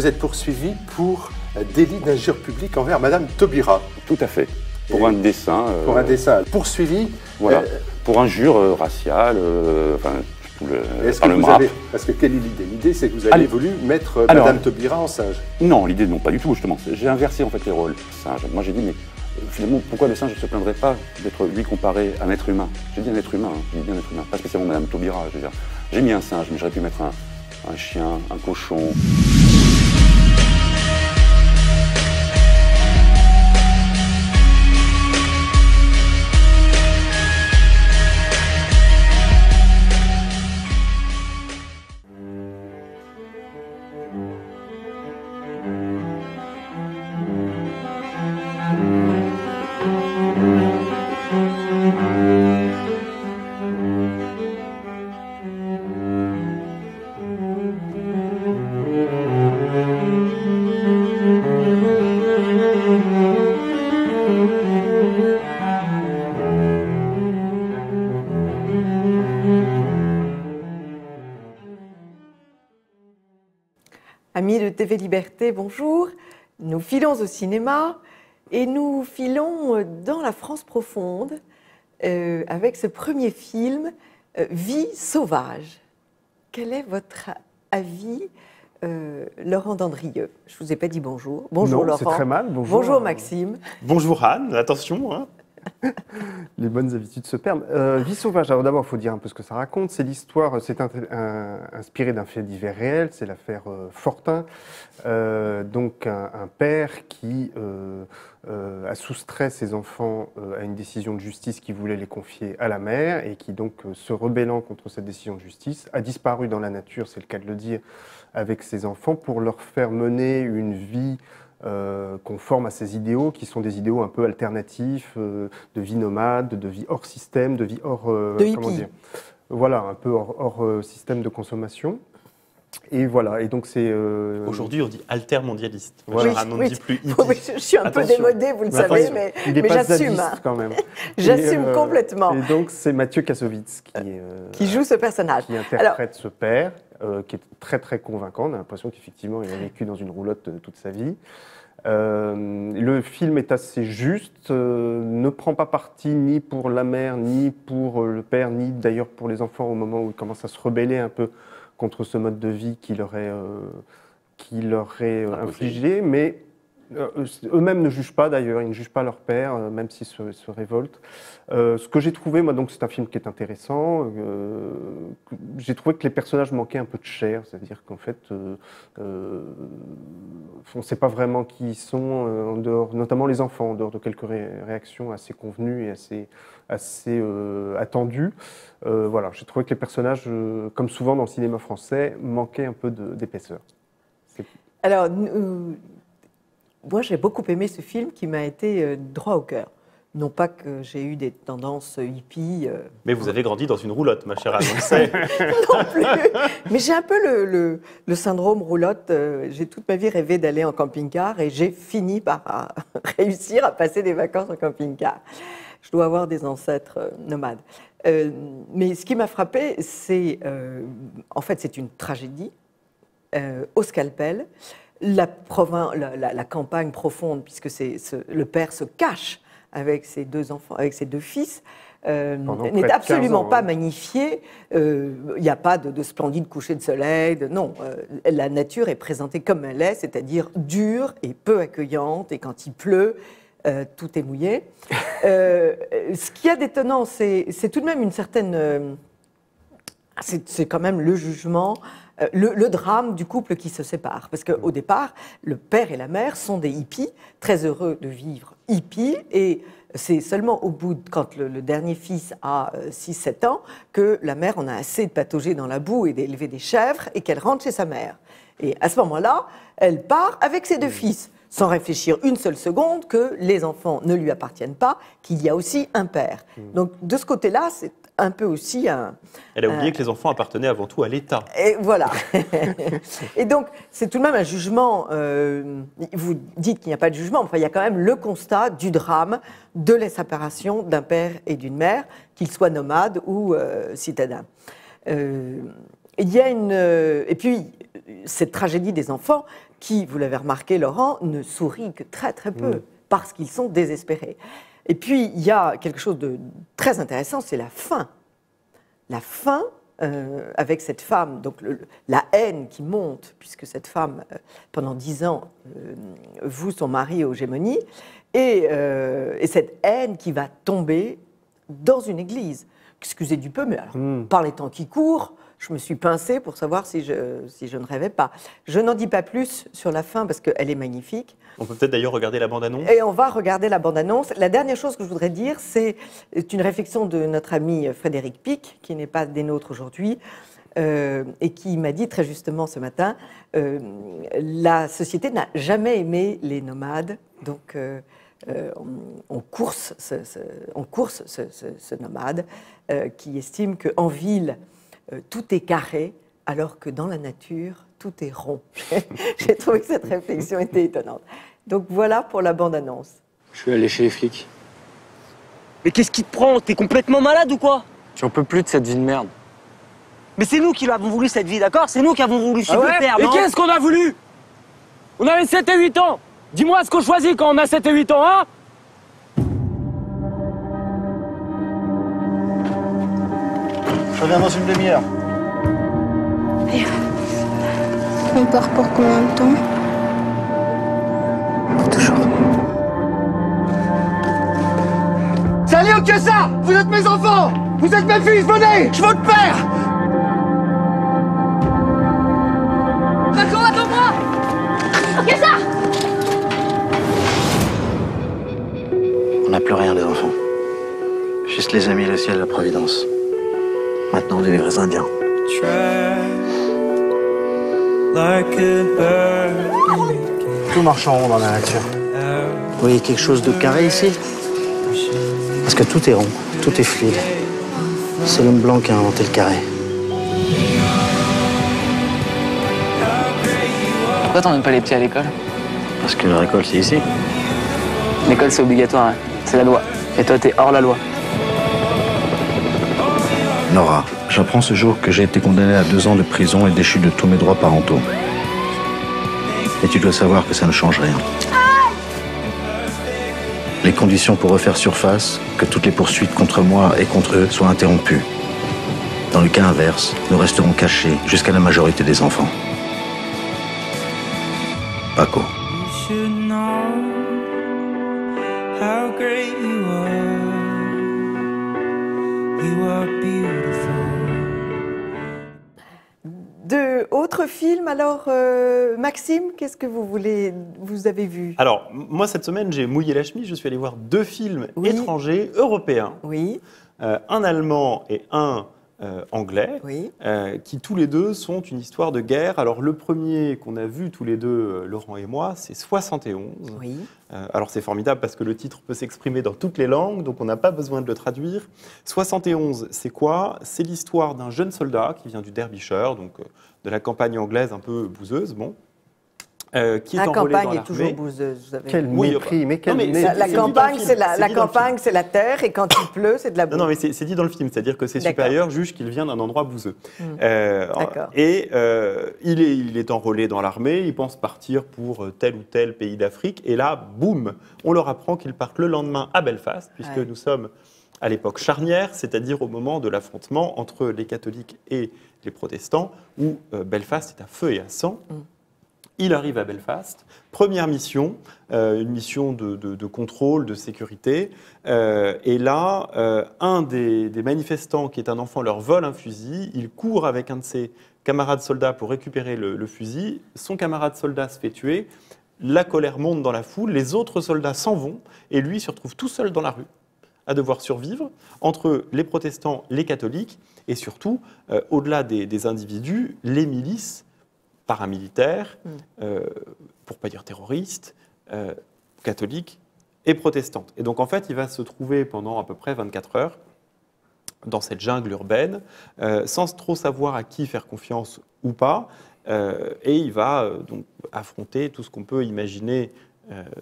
vous êtes poursuivi pour délit d'injure publique envers Madame Taubira. Tout à fait. Pour un dessin. Pour un dessin. Poursuivi. Voilà. Pour injure raciale. Parce que quelle est l'idée? L'idée, c'est que vous avez voulu mettre Madame Taubira en singe. Non, l'idée, non, pas du tout, justement. J'ai inversé, en fait, les rôles. Singe. Moi, j'ai dit, mais finalement, pourquoi le singe ne se plaindrait pas d'être, lui, comparé à un être humain? J'ai dit un être humain, j'ai dit bien un être humain. Pas spécialement Madame Taubira, je veux dire. J'ai mis un singe, mais j'aurais pu mettre un chien, un cochon. Amis de TV Liberté, bonjour. Nous filons au cinéma et nous filons dans la France profonde avec ce premier film, Vie sauvage. Quel est votre avis, Laurent Dandrieux? Je ne vous ai pas dit bonjour. Bonjour Laurent. C'est très mal. Bonjour. Bonjour Maxime. Bonjour Anne, attention. Hein. Les bonnes habitudes se perdent. Vie sauvage, alors d'abord, il faut dire un peu ce que ça raconte. C'est l'histoire, c'est inspiré d'un fait divers réel, c'est l'affaire Fortin. Donc un père qui a soustrait ses enfants à une décision de justice qui voulait les confier à la mère et qui donc, se rebellant contre cette décision de justice, a disparu dans la nature, c'est le cas de le dire, avec ses enfants pour leur faire mener une vie conforme à ces idéaux qui sont des idéaux un peu alternatifs, de vie nomade, de vie hors système, de vie hors... comment dire, voilà, un peu hors système de consommation. Et voilà, et donc c'est... Aujourd'hui, on dit altermondialiste. Voilà. On ne dit plus hippie. Je suis un peu démodée, vous le savez, mais j'assume. Quand même. J'assume complètement. Et donc c'est Mathieu Kassovitz qui joue ce personnage. Qui interprète ce père, qui est très très convaincant. On a l'impression qu'effectivement, il a vécu dans une roulotte toute sa vie. Le film est assez juste, ne prend pas parti ni pour la mère, ni pour le père, ni d'ailleurs pour les enfants au moment où ils commencent à se rebeller un peu contre ce mode de vie qui leur est infligé, mais eux-mêmes ne jugent pas d'ailleurs, ils ne jugent pas leur père, même s'ils se révoltent. Ce que j'ai trouvé, moi, donc c'est un film qui est intéressant, j'ai trouvé que les personnages manquaient un peu de chair, c'est-à-dire qu'en fait, on ne sait pas vraiment qui ils sont, en dehors, notamment les enfants, en dehors de quelques réactions assez convenues et assez attendues. Voilà, j'ai trouvé que les personnages, comme souvent dans le cinéma français, manquaient un peu d'épaisseur. Alors, moi, j'ai beaucoup aimé ce film qui m'a été droit au cœur. Non pas que j'ai eu des tendances hippies. Mais vous avez grandi dans une roulotte, ma chère Anne, on le sait. Non plus. Mais j'ai un peu le syndrome roulotte. J'ai toute ma vie rêvé d'aller en camping-car et j'ai fini par réussir à passer des vacances en camping-car. Je dois avoir des ancêtres nomades. Mais ce qui m'a frappé, c'est... en fait, c'est une tragédie au scalpel. La campagne profonde, puisque le père se cache avec ses deux enfants, avec ses deux fils, n'est absolument pas magnifiée. Il n'y a pas de splendide coucher de soleil. Non, la nature est présentée comme elle est, c'est-à-dire dure et peu accueillante. Et quand il pleut, tout est mouillé. Ce qui est d'étonnant, c'est tout de même une certaine... c'est quand même le jugement... Le drame du couple qui se sépare. Parce qu'au départ, le père et la mère sont des hippies, très heureux de vivre hippies, et c'est seulement au bout, quand le dernier fils a 6-7 ans, que la mère en a assez de patauger dans la boue et d'élever des chèvres, et qu'elle rentre chez sa mère. Et à ce moment-là, elle part avec ses deux fils, sans réfléchir une seule seconde que les enfants ne lui appartiennent pas, qu'il y a aussi un père. Donc de ce côté-là, c'est un peu aussi un... Elle a oublié que les enfants appartenaient avant tout à l'État. Et voilà. Et donc, c'est tout de même un jugement... vous dites qu'il n'y a pas de jugement, enfin, il y a quand même le constat du drame de la séparation d'un père et d'une mère, qu'ils soient nomades ou citadins. Il y a et puis, cette tragédie des enfants qui, vous l'avez remarqué, Laurent, ne sourient que très très peu, parce qu'ils sont désespérés. Et puis, il y a quelque chose de très intéressant, c'est la fin. La fin, avec cette femme, donc la haine qui monte, puisque cette femme, pendant 10 ans, voue son mari aux gémonies, et cette haine qui va tomber dans une église. Excusez du peu, mais alors, par les temps qui courent, je me suis pincée pour savoir si je ne rêvais pas. Je n'en dis pas plus sur la fin, parce qu'elle est magnifique. On peut peut-être d'ailleurs regarder la bande-annonce. Et on va regarder la bande-annonce. La dernière chose que je voudrais dire, c'est une réflexion de notre ami Frédéric Pic, qui n'est pas des nôtres aujourd'hui, et qui m'a dit très justement ce matin, la société n'a jamais aimé les nomades, donc on course ce nomade qui estime qu'en ville, tout est carré, alors que dans la nature, tout est rond. J'ai trouvé que cette réflexion était étonnante. Donc voilà pour la bande-annonce. Je suis allé chez les flics. Mais qu'est-ce qui te prend? T'es complètement malade ou quoi? J'en peux plus de cette vie de merde. Mais c'est nous qui l'avons voulu cette vie, d'accord? C'est nous qui avons voulu suivre le père, Et non? qu'est-ce qu'on a voulu? On avait 7 et 8 ans. Dis-moi ce qu'on choisit quand on a 7 et 8 ans, hein? Je reviens dans une demi-heure. On part pour combien de temps? Pour toujours. C'est Léo que ça! Vous êtes mes enfants! Vous êtes mes fils, venez! Je veux votre père! Paco, attends-moi! Qu'est-ce que ça? On n'a plus rien des enfants. Juste les amis, le ciel, la providence. Maintenant, on est les vrais Indiens. Tout marche en rond dans la nature. Vous voyez quelque chose de carré ici? Parce que tout est rond, tout est fluide. C'est l'homme blanc qui a inventé le carré. Pourquoi t'emmènes pas les petits à l'école? Parce que la récolte, c'est ici. L'école, c'est obligatoire, hein. C'est la loi. Et toi, t'es hors la loi. Nora, j'apprends ce jour que j'ai été condamné à 2 ans de prison et déchu de tous mes droits parentaux. Et tu dois savoir que ça ne change rien. Les conditions pour refaire surface, que toutes les poursuites contre moi et contre eux soient interrompues. Dans le cas inverse, nous resterons cachés jusqu'à la majorité des enfants. Paco. De autres films, alors Maxime, qu'est-ce que vous avez vu? Alors, moi, cette semaine, j'ai mouillé la chemise. Je suis allé voir 2 films Oui. étrangers, européens. Oui, Un allemand et un anglais, oui. qui tous les deux sont une histoire de guerre. Alors, le premier qu'on a vu tous les deux, Laurent et moi, c'est 71. Oui. Alors, c'est formidable parce que le titre peut s'exprimer dans toutes les langues, donc on n'a pas besoin de le traduire. 71, c'est quoi? C'est l'histoire d'un jeune soldat qui vient du Derbyshire, donc de la campagne anglaise un peu bouseuse, bon. Qui est La enrôlé campagne dans est l'armée. toujours bouseuse. Vous savez. Quel Oui, mépris, mais quel non, mais mépris. La c'est dit dans le campagne, film. c'est la C'est dit dans le campagne, film. c'est la terre, et quand il pleut, c'est de la boue. Non, mais c'est dit dans le film, c'est-à-dire que ses D'accord. supérieurs jugent qu'il vient d'un endroit bouseux. D'accord. Et il est enrôlé dans l'armée, il pense partir pour tel ou tel pays d'Afrique, et là, boum, on leur apprend qu'ils partent le lendemain à Belfast, puisque Ouais. nous sommes à l'époque charnière, c'est-à-dire au moment de l'affrontement entre les catholiques et les protestants, où Belfast est à feu et à sang. Il arrive à Belfast, première mission, une mission de contrôle, de sécurité. Et là, un des manifestants, qui est un enfant, leur vole un fusil. Il court avec un de ses camarades soldats pour récupérer le fusil. Son camarade soldat se fait tuer. La colère monte dans la foule. Les autres soldats s'en vont. Et lui se retrouve tout seul dans la rue, à devoir survivre entre les protestants, les catholiques. Et surtout, au-delà des individus, les milices paramilitaires, pour ne pas dire terroristes, catholiques et protestantes. Et donc en fait, il va se trouver pendant à peu près 24 heures dans cette jungle urbaine, sans trop savoir à qui faire confiance ou pas, et il va donc affronter tout ce qu'on peut imaginer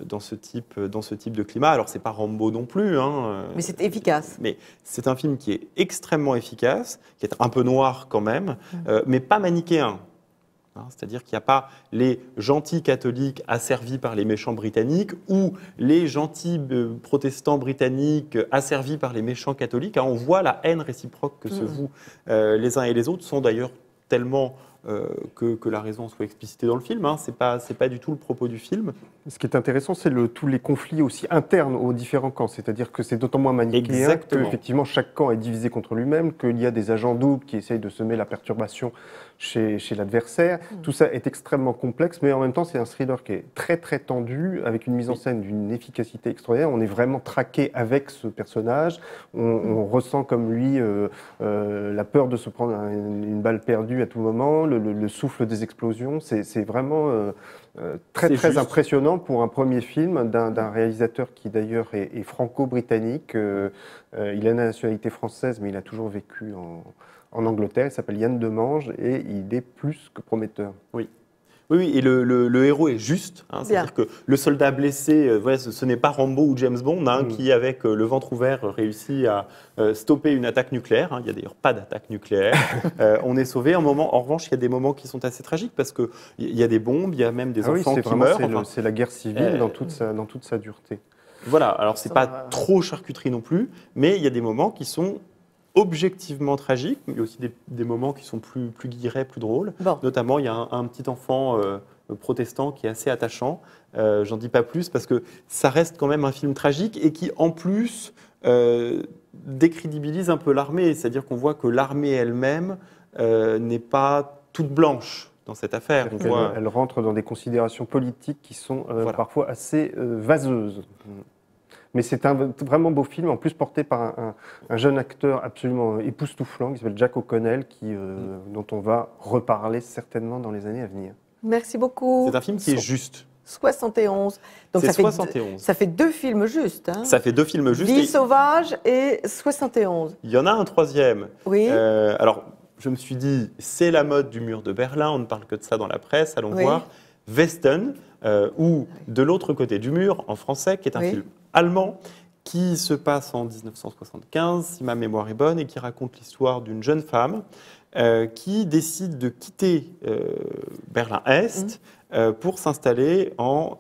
dans ce type de climat. Alors c'est pas Rambo non plus, hein, Mais c'est efficace. mais c'est un film qui est extrêmement efficace, qui est un peu noir quand même, mais pas manichéen. C'est-à-dire qu'il n'y a pas les gentils catholiques asservis par les méchants britanniques ou les gentils protestants britanniques asservis par les méchants catholiques. On voit la haine réciproque que se vouent les uns et les autres, sont d'ailleurs tellement que la raison soit explicitée dans le film. C'est pas du tout le propos du film. Ce qui est intéressant, c'est tous les conflits aussi internes aux différents camps. C'est-à-dire que c'est d'autant moins manichéen qu'effectivement chaque camp est divisé contre lui-même, qu'il y a des agents doubles qui essayent de semer la perturbation chez l'adversaire. Tout ça est extrêmement complexe, mais en même temps, c'est un thriller qui est très très tendu, avec une mise en scène d'une efficacité extraordinaire. On est vraiment traqué avec ce personnage. On ressent comme lui la peur de se prendre une balle perdue à tout moment, le souffle des explosions. C'est vraiment très impressionnant pour un premier film d'un réalisateur qui d'ailleurs est franco-britannique. Il a la nationalité française, mais il a toujours vécu en Angleterre. Il s'appelle Yann Demange et il est plus que prometteur. Oui, et le héros est juste. C'est-à-dire que le soldat blessé, ce n'est pas Rambo ou James Bond qui, avec le ventre ouvert, réussit à stopper une attaque nucléaire. Il n'y a d'ailleurs pas d'attaque nucléaire. On est sauvé. En revanche, il y a des moments qui sont assez tragiques parce qu'il y a des bombes, il y a même des enfants qui meurent. C'est la guerre civile dans toute sa dureté. Voilà, alors c'est pas trop charcuterie non plus, mais il y a des moments qui sont objectivement tragiques. Il y a aussi des moments qui sont plus guillerets, plus drôles. Notamment, il y a un petit enfant protestant qui est assez attachant. J'en dis pas plus parce que ça reste quand même un film tragique et qui, en plus, décrédibilise un peu l'armée. C'est-à-dire qu'on voit que l'armée elle-même n'est pas toute blanche dans cette affaire. Elle rentre dans des considérations politiques qui sont parfois assez vaseuses. Mais c'est un vraiment beau film, en plus porté par un jeune acteur absolument époustouflant qui s'appelle Jack O'Connell, dont on va reparler certainement dans les années à venir. Merci beaucoup. C'est un film qui est juste. 71. Donc ça fait deux films justes. Ça fait deux films justes. Vie sauvage et 71. Il y en a un troisième. Oui. Alors, je me suis dit, c'est la mode du mur de Berlin, on ne parle que de ça dans la presse, allons voir. Westen, ou De l'autre côté du mur, en français, qui est un film allemand qui se passe en 1975, si ma mémoire est bonne, et qui raconte l'histoire d'une jeune femme qui décide de quitter Berlin-Est pour s'installer en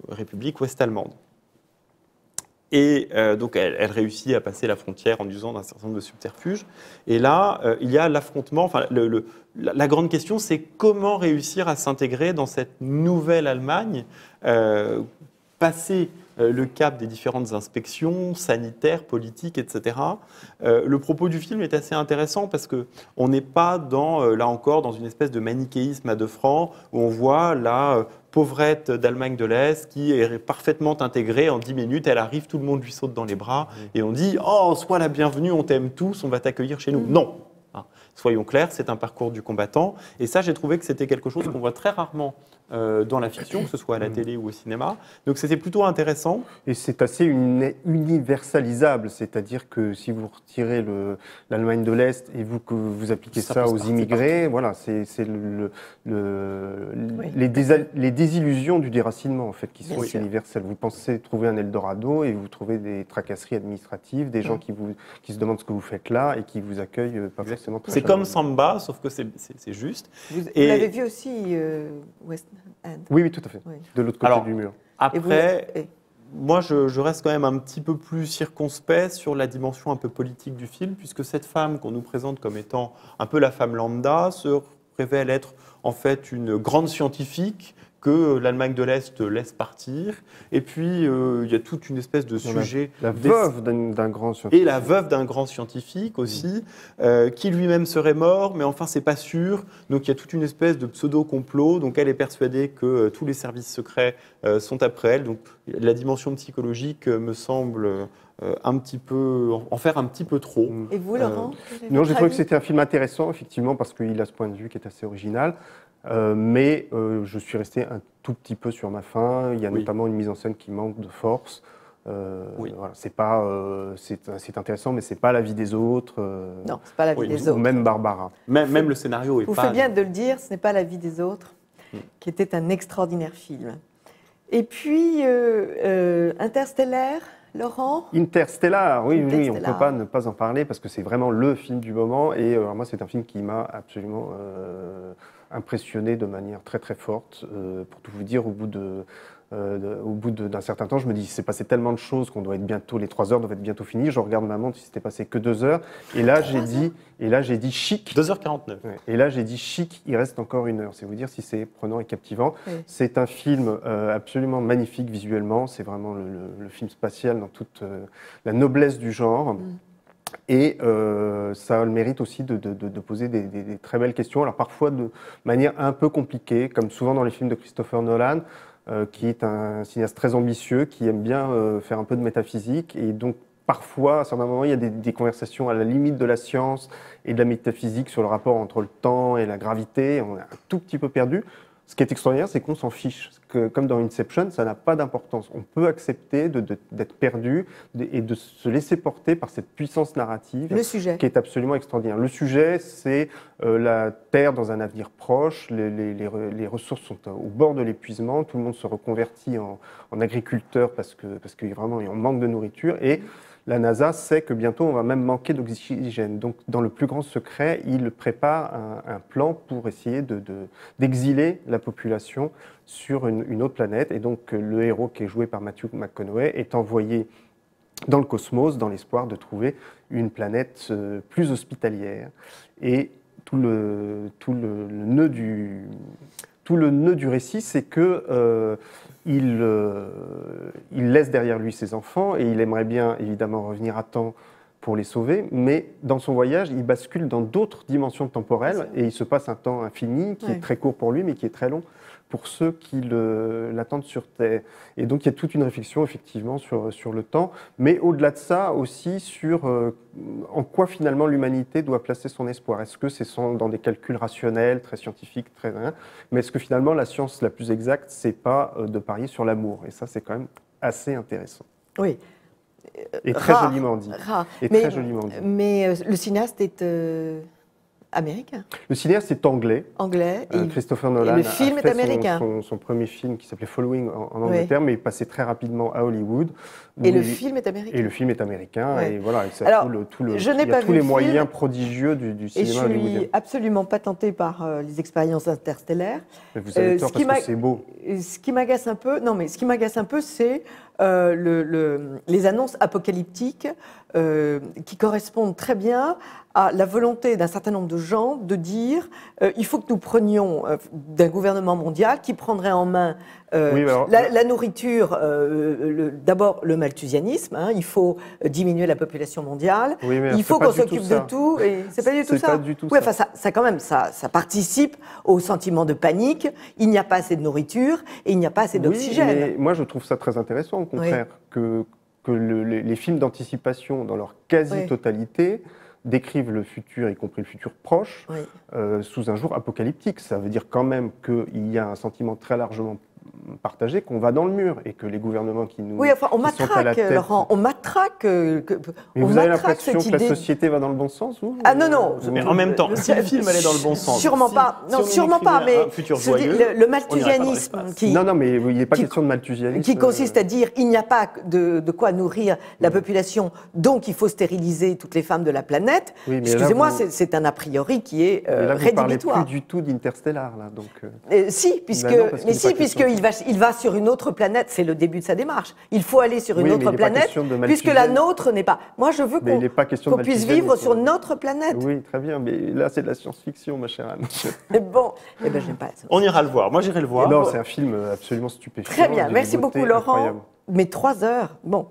République ouest-allemande. Et donc, elle réussit à passer la frontière en usant d'un certain nombre de subterfuges. Et là, il y a l'affrontement. Enfin, la grande question, c'est comment réussir à s'intégrer dans cette nouvelle Allemagne, passer le cap des différentes inspections sanitaires, politiques, etc. Le propos du film est assez intéressant parce qu'on n'est pas, là encore, dans une espèce de manichéisme à deux francs où on voit la pauvrette d'Allemagne de l'Est qui est parfaitement intégrée. En 10 minutes, elle arrive, tout le monde lui saute dans les bras et on dit « Oh, sois la bienvenue, on t'aime tous, on va t'accueillir chez nous. » Non. Soyons clairs, c'est un parcours du combattant. Et ça, j'ai trouvé que c'était quelque chose qu'on voit très rarement dans la fiction, que ce soit à la télé ou au cinéma. Donc c'était plutôt intéressant. Et c'est assez universalisable, c'est-à-dire que si vous retirez l'Allemagne de l'Est et que vous appliquez ça aux immigrés, voilà, c'est les désillusions du déracinement en fait qui sont universelles. Vous pensez trouver un Eldorado et vous trouvez des tracasseries administratives, des gens qui se demandent ce que vous faites là et qui vous accueillent pas forcément très C'est comme Samba, sauf que c'est juste. Vous l'avez vu aussi, West End. Oui, tout à fait. Oui. De l'autre côté du mur. Après, moi, je reste quand même un petit peu plus circonspect sur la dimension un peu politique du film, puisque cette femme qu'on nous présente comme étant un peu la femme lambda se révèle être en fait une grande scientifique que l'Allemagne de l'Est laisse partir. Et puis, il y a toute une espèce de sujet... La veuve d'un grand scientifique. Et la veuve d'un grand scientifique aussi, qui lui-même serait mort, mais enfin, c'est pas sûr. Donc, il y a toute une espèce de pseudo-complot. Donc, elle est persuadée que tous les services secrets sont après elle. Donc, la dimension psychologique me semble... en faire un petit peu trop. Et vous, Laurent Non, j'ai trouvé que c'était un film intéressant, effectivement, parce qu'il a ce point de vue qui est assez original. Mais je suis resté un tout petit peu sur ma faim. Il y a notamment une mise en scène qui manque de force. Voilà, c'est intéressant, mais c'est pas la vie des autres. Non, c'est pas la vie des autres. Ou même Barbara. Même le scénario est pas... Vous faites bien de le dire, ce n'est pas la vie des autres, qui était un extraordinaire film. Et puis, Interstellaire, Laurent? Interstellar, oui, Interstellar. on ne peut pas ne pas en parler parce que c'est vraiment le film du moment. Et moi, c'est un film qui m'a absolument impressionné de manière très très forte. Pour tout vous dire, au bout d'un certain temps, je me dis, il s'est passé tellement de choses qu'on doit être bientôt, les 3 heures doivent être bientôt finies. Je regarde ma montre, il s'était passé que 2 heures. Et là, j'ai dit chic. 2h49. Ouais. Et là, j'ai dit chic, il reste encore 1 heure. C'est vous dire si c'est prenant et captivant. Oui. C'est un film absolument magnifique visuellement. C'est vraiment le film spatial dans toute la noblesse du genre. Et ça a le mérite aussi de poser des très belles questions. Alors parfois de manière un peu compliquée, comme souvent dans les films de Christopher Nolan, qui est un cinéaste très ambitieux, qui aime bien faire un peu de métaphysique. Et donc parfois, à certains moments, il y a des conversations à la limite de la science et de la métaphysique sur le rapport entre le temps et la gravité. On est un tout petit peu perdu. Ce qui est extraordinaire, c'est qu'on s'en fiche. Comme dans Inception, ça n'a pas d'importance. On peut accepter d'être perdu et de se laisser porter par cette puissance narrative qui est absolument extraordinaire. Le sujet, c'est la Terre dans un avenir proche. Les ressources sont au bord de l'épuisement. Tout le monde se reconvertit en agriculteur parce que vraiment, on manque de nourriture. Et la NASA sait que bientôt, on va même manquer d'oxygène. Donc, dans le plus grand secret, il prépare un plan pour essayer d'exiler la population sur une autre planète. Et donc, le héros qui est joué par Matthew McConaughey est envoyé dans le cosmos dans l'espoir de trouver une planète plus hospitalière. Et tout le nœud du récit, c'est que il laisse derrière lui ses enfants et il aimerait bien évidemment revenir à temps pour les sauver, mais dans son voyage, il bascule dans d'autres dimensions temporelles et il se passe un temps infini qui est très court pour lui, mais qui est très long pour ceux qui l'attendent sur Terre. Et donc il y a toute une réflexion effectivement sur le temps, mais au-delà de ça aussi sur en quoi finalement l'humanité doit placer son espoir. Est-ce que c'est dans des calculs rationnels, très scientifiques, mais est-ce que finalement la science la plus exacte, c'est pas de parier sur l'amour? Et ça, c'est quand même assez intéressant. Oui. Et très joliment dit. Très joliment dit. Mais le cinéaste est américain. Le cinéaste est anglais. Christopher Nolan et le film a fait est américain. Son premier film qui s'appelait Following en Angleterre, mais il passait très rapidement à Hollywood. Et le film est américain. Et le film est américain. Et voilà, il y a tous les moyens prodigieux du cinéma hollywoodien. Je suis absolument pas tentée par les expériences interstellaires. Mais vous avez tort parce que c'est beau. Ce qui m'agace un peu, c'est les annonces apocalyptiques qui correspondent très bien à la volonté d'un certain nombre de gens de dire il faut que nous prenions d'un gouvernement mondial qui prendrait en main la nourriture, d'abord le malthusianisme, il faut diminuer la population mondiale, il faut qu'on s'occupe de tout, et c'est pas du tout ça. Pas du tout ça. Enfin, ça quand même, ça participe au sentiment de panique, il n'y a pas assez de nourriture et il n'y a pas assez d'oxygène. Mais moi je trouve ça très intéressant au contraire que les films d'anticipation dans leur quasi-totalité décrivent le futur, y compris le futur proche, sous un jour apocalyptique. Ça veut dire quand même qu'il y a un sentiment très largement partagé qu'on va dans le mur et que les gouvernements qui nous on matraque, Laurent, on matraque. Mais vous avez l'impression que la société va dans le bon sens ou Ah non. Mais en même temps, si le film allait dans le bon sens, sûrement pas. Non, sûrement pas. Mais le malthusianisme, non, mais il n'est pas question de malthusianisme, qui consiste à dire il n'y a pas de quoi nourrir la population, donc il faut stériliser toutes les femmes de la planète. Excusez-moi, c'est un a priori qui est rédhibitoire. Vous ne parlez plus du tout d'Interstellar là, donc. Si, puisque il va sur une autre planète, c'est le début de sa démarche. Il faut aller sur une autre planète, puisque la nôtre n'est pas. Moi, je veux qu'on puisse vivre sur notre planète. Oui, très bien, mais là, c'est de la science-fiction, ma chère Anne. Mais bon, j'aime pas la science-fiction. On ira le voir. Moi, j'irai le voir. Non, c'est un film absolument stupéfiant. Très bien, merci beaucoup, Laurent. Incroyable. Mais 3 heures. Bon.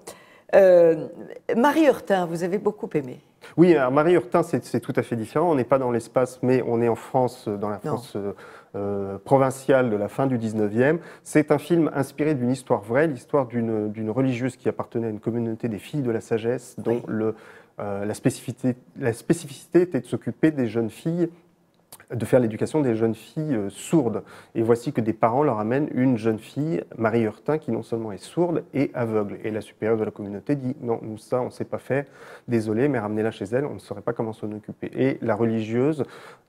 Marie Hurtin, vous avez beaucoup aimé. Oui, alors Marie Hurtin, c'est tout à fait différent. On n'est pas dans l'espace, mais on est en France, dans la France provinciale de la fin du 19e. C'est un film inspiré d'une histoire vraie, l'histoire d'une religieuse qui appartenait à une communauté des filles de la sagesse, dont la spécificité était de s'occuper des jeunes filles de faire l'éducation des jeunes filles sourdes. Et voici que des parents leur amènent une jeune fille, Marie Hurtin, qui non seulement est sourde et aveugle. Et la supérieure de la communauté dit non, nous ça on ne sait pas faire, désolé, mais ramenez-la chez elle, on ne saurait pas comment s'en occuper. Et la religieuse,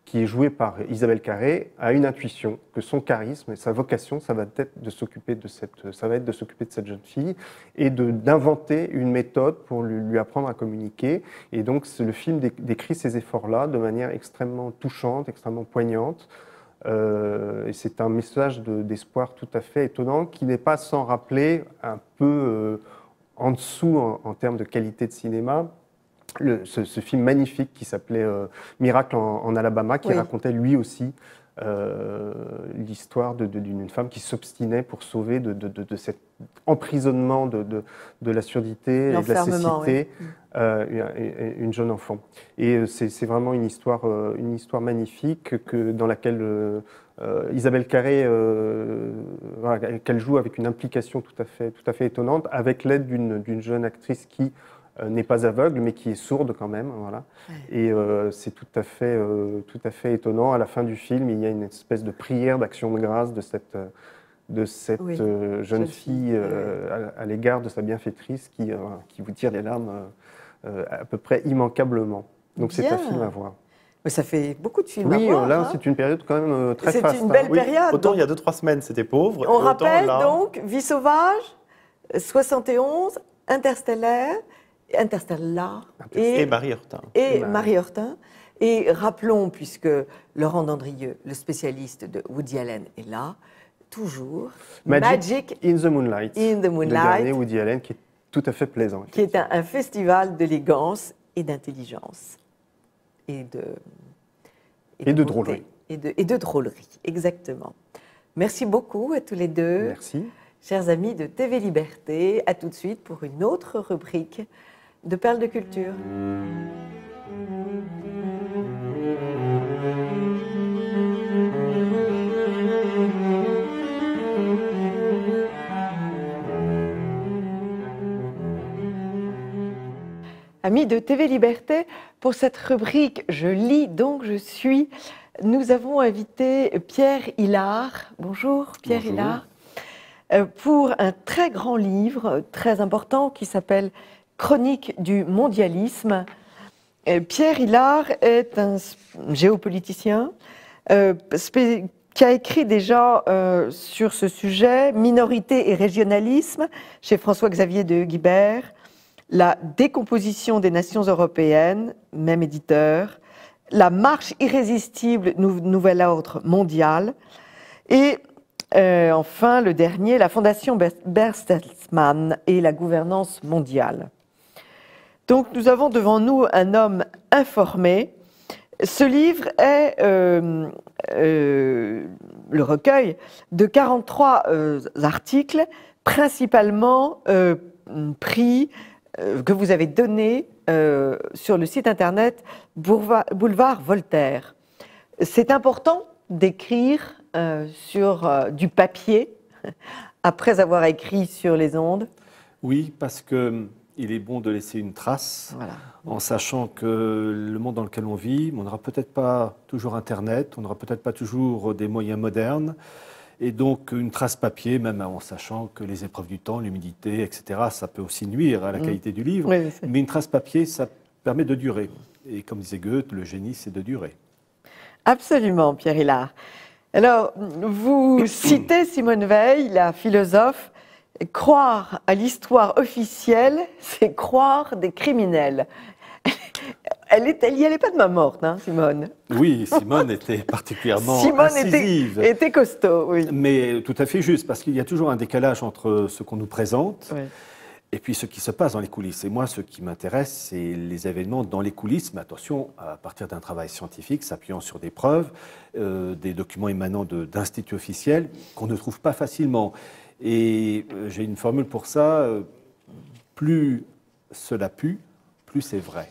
qui est jouée par Isabelle Carré, a une intuition que son charisme et sa vocation, ça va être de s'occuper de cette jeune fille et d'inventer une méthode pour lui apprendre à communiquer. Et donc le film décrit ces efforts-là de manière extrêmement touchante, extrêmement poignante. Et c'est un message d'espoir tout à fait étonnant qui n'est pas sans rappeler un peu en dessous en termes de qualité de cinéma. Ce film magnifique qui s'appelait Miracle en Alabama, qui racontait lui aussi l'histoire d'une femme qui s'obstinait pour sauver de cet emprisonnement de la surdité et de la cécité une jeune enfant. Et c'est vraiment une histoire magnifique dans laquelle Isabelle Carré qu'elle joue avec une implication tout à fait étonnante, avec l'aide d'une jeune actrice qui n'est pas aveugle, mais qui est sourde quand même. Voilà. Ouais. Et c'est tout à fait étonnant. À la fin du film, il y a une espèce de prière d'action de grâce de cette jeune fille à l'égard de sa bienfaitrice qui vous tire les larmes à peu près immanquablement. Donc c'est un film à voir. Mais ça fait beaucoup de films à voir. Oui, là, c'est une période quand même très faste. C'est une belle période. Autant il y a 2-3 semaines, c'était pauvre. On rappelle donc Vie sauvage, 71, Interstellar et Marie Hurtin. Marie Hurtin. Et rappelons, puisque Laurent Dandrieux, le spécialiste de Woody Allen, est là, toujours, Magic in the Moonlight. Le dernier Woody Allen, qui est tout à fait plaisant. Qui est un festival d'élégance et d'intelligence. Et de drôlerie. Et de drôlerie, exactement. Merci beaucoup à tous les deux. Merci. Chers amis de TV Liberté, à tout de suite pour une autre rubrique de Perles de Culture. Amis de TV Liberté, pour cette rubrique Je lis donc je suis, nous avons invité Pierre Hilard. Bonjour Pierre Hilard. Pour un très grand livre, très important, qui s'appelle Chronique du mondialisme. Pierre Hilard est un géopoliticien qui a écrit déjà sur ce sujet, Minorité et régionalisme, chez François-Xavier de Guibert, La décomposition des nations européennes, même éditeur, La marche irrésistible, nouvel ordre mondial, et enfin, le dernier, la Fondation Bertelsmann et la gouvernance mondiale. Donc, nous avons devant nous un homme informé. Ce livre est le recueil de 43 articles, principalement pris, que vous avez donnés sur le site internet Boulevard Voltaire. C'est important d'écrire sur du papier, après avoir écrit sur les ondes? Oui, parce qu'il est bon de laisser une trace, en sachant que le monde dans lequel on vit, on n'aura peut-être pas toujours Internet, on n'aura peut-être pas toujours des moyens modernes, et donc une trace papier, même en sachant que les épreuves du temps, l'humidité, etc., ça peut aussi nuire à la qualité du livre, mais une trace papier, ça permet de durer. Et comme disait Goethe, le génie, c'est de durer. Absolument, Pierre Hilard. Alors, vous citez Simone Veil, la philosophe, croire à l'histoire officielle, c'est croire des criminels. Elle n'y allait pas de main morte, hein, Simone. Oui, Simone était particulièrement incisive. Était costaud, oui. Mais tout à fait juste, parce qu'il y a toujours un décalage entre ce qu'on nous présente et puis ce qui se passe dans les coulisses. Et moi, ce qui m'intéresse, c'est les événements dans les coulisses, mais attention, à partir d'un travail scientifique, s'appuyant sur des preuves, des documents émanant d'instituts officiels qu'on ne trouve pas facilement. Et j'ai une formule pour ça, plus cela pue, plus c'est vrai.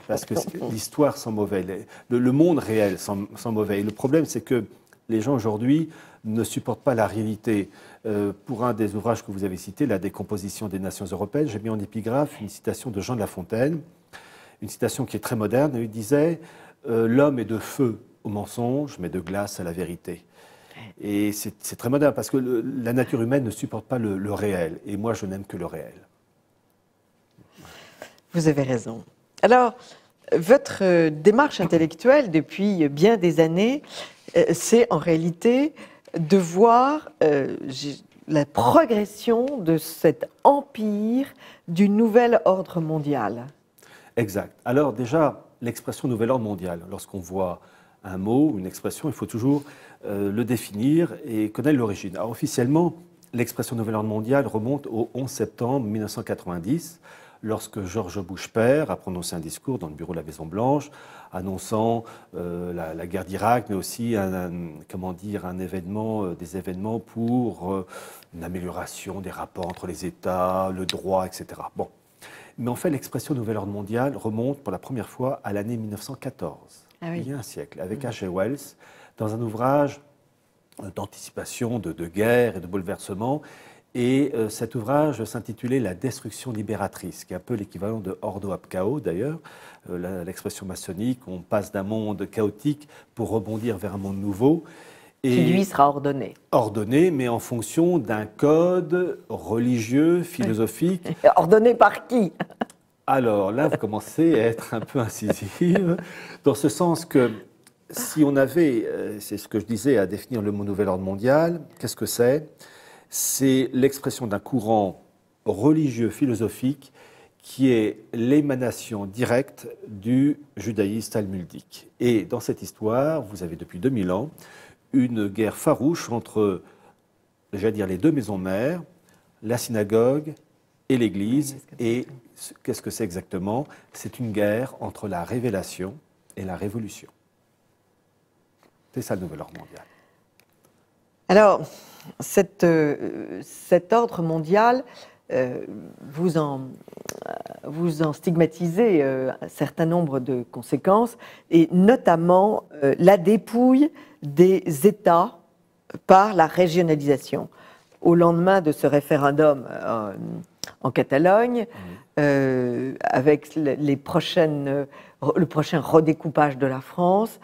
Parce que l'histoire sent mauvais, le monde réel sent mauvais. Et le problème, c'est que les gens aujourd'hui ne supportent pas la réalité. Pour un des ouvrages que vous avez cités, La décomposition des nations européennes, j'ai mis en épigraphe une citation de Jean de La Fontaine, une citation qui est très moderne. Il disait « L'homme est de feu au mensonge, mais de glace à la vérité. Et c'est très moderne, parce que la nature humaine ne supporte pas le réel. Et moi, je n'aime que le réel. Vous avez raison. Alors, votre démarche intellectuelle depuis bien des années, c'est en réalité de voir la progression de cet empire du nouvel ordre mondial. Exact. Alors déjà, l'expression nouvel ordre mondial, lorsqu'on voit un mot, une expression, il faut toujours le définir et connaître l'origine. Alors officiellement, l'expression nouvel ordre mondial remonte au 11 septembre 1990, lorsque George Bush père a prononcé un discours dans le bureau de la Maison-Blanche, annonçant la guerre d'Irak, mais aussi des événements pour une amélioration des rapports entre les États, le droit, etc. Bon. Mais en fait, l'expression nouvel ordre mondial remonte pour la première fois à l'année 1914, il y a un siècle, avec H.G. Wells, dans un ouvrage d'anticipation de guerre et de bouleversement. Et cet ouvrage s'intitulait « La destruction libératrice », qui est un peu l'équivalent de « Ordo ab chaos » d'ailleurs, l'expression maçonnique, on passe d'un monde chaotique pour rebondir vers un monde nouveau. Et qui lui sera ordonné. Ordonné, mais en fonction d'un code religieux, philosophique. Ordonné par qui? Alors là, vous commencez à être un peu incisive, dans ce sens que si on avait, c'est ce que je disais, à définir le mot nouvel ordre mondial, qu'est-ce que c'est? C'est l'expression d'un courant religieux, philosophique, qui est l'émanation directe du judaïsme talmudique. Et dans cette histoire, vous avez depuis 2000 ans une guerre farouche entre, j'allais dire, les deux maisons mères, la synagogue et l'Église. Et qu'est-ce que c'est exactement? C'est une guerre entre la révélation et la révolution. C'est ça le nouvel ordre mondial. Alors, cet ordre mondial, vous en stigmatisez un certain nombre de conséquences, et notamment la dépouille des États par la régionalisation. Au lendemain de ce référendum en Catalogne, avec le prochain redécoupage de la France,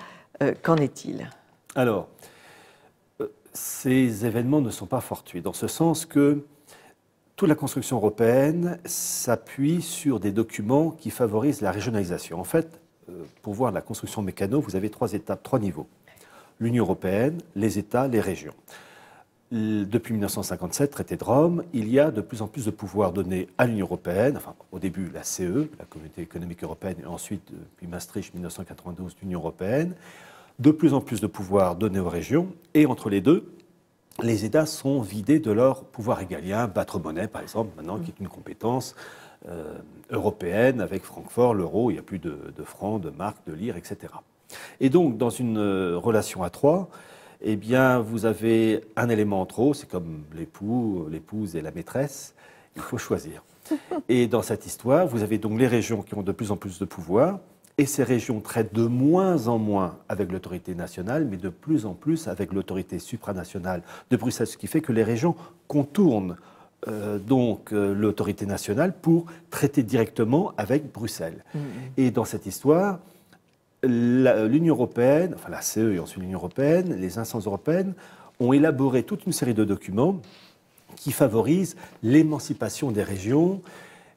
qu'en est-il? Alors, ces événements ne sont pas fortuits, dans ce sens que toute la construction européenne s'appuie sur des documents qui favorisent la régionalisation. En fait, pour voir la construction mécano, vous avez trois étapes, trois niveaux. L'Union européenne, les États, les régions. Depuis 1957, traité de Rome, il y a de plus en plus de pouvoirs donnés à l'Union européenne, enfin au début la CE, la Communauté économique européenne, et ensuite, depuis Maastricht 1992, l'Union européenne. De plus en plus de pouvoirs donnés aux régions, et entre les deux, les États sont vidés de leur pouvoir régalien, battre monnaie par exemple, maintenant qui est une compétence européenne, avec Francfort, l'euro, il n'y a plus de francs, de marques, de lire, etc. Et donc, dans une relation à trois, eh bien, vous avez un élément en trop, c'est comme l'époux, l'épouse et la maîtresse, il faut choisir. Et dans cette histoire, vous avez donc les régions qui ont de plus en plus de pouvoir, et ces régions traitent de moins en moins avec l'autorité nationale, mais de plus en plus avec l'autorité supranationale de Bruxelles, ce qui fait que les régions contournent l'autorité nationale pour traiter directement avec Bruxelles. Et dans cette histoire, l'Union européenne, enfin la CE et ensuite l'Union européenne, les instances européennes, ont élaboré toute une série de documents qui favorisent l'émancipation des régions,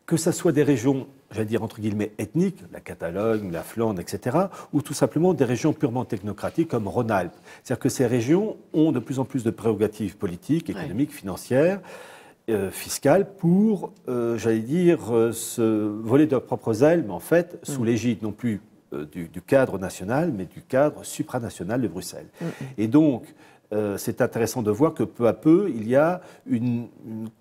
que ce soit des régions, j'allais dire entre guillemets ethniques, la Catalogne, la Flandre, etc., ou tout simplement des régions purement technocratiques comme Rhône-Alpes. C'est-à-dire que ces régions ont de plus en plus de prérogatives politiques, économiques, financières, fiscales, pour, j'allais dire, se voler de leurs propres ailes, mais en fait, sous l'égide non plus du cadre national, mais du cadre supranational de Bruxelles. Et donc, c'est intéressant de voir que peu à peu, il y a une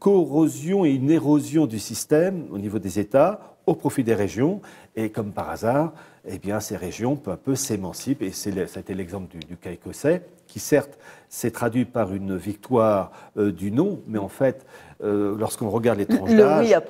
corrosion et une érosion du système au niveau des États au profit des régions. Et comme par hasard, eh bien, ces régions, peu à peu, s'émancipent. Et ça a été l'exemple du cas écossais, qui certes s'est traduit par une victoire du non, mais en fait, lorsqu'on regarde les tranches d'âge... Le oui a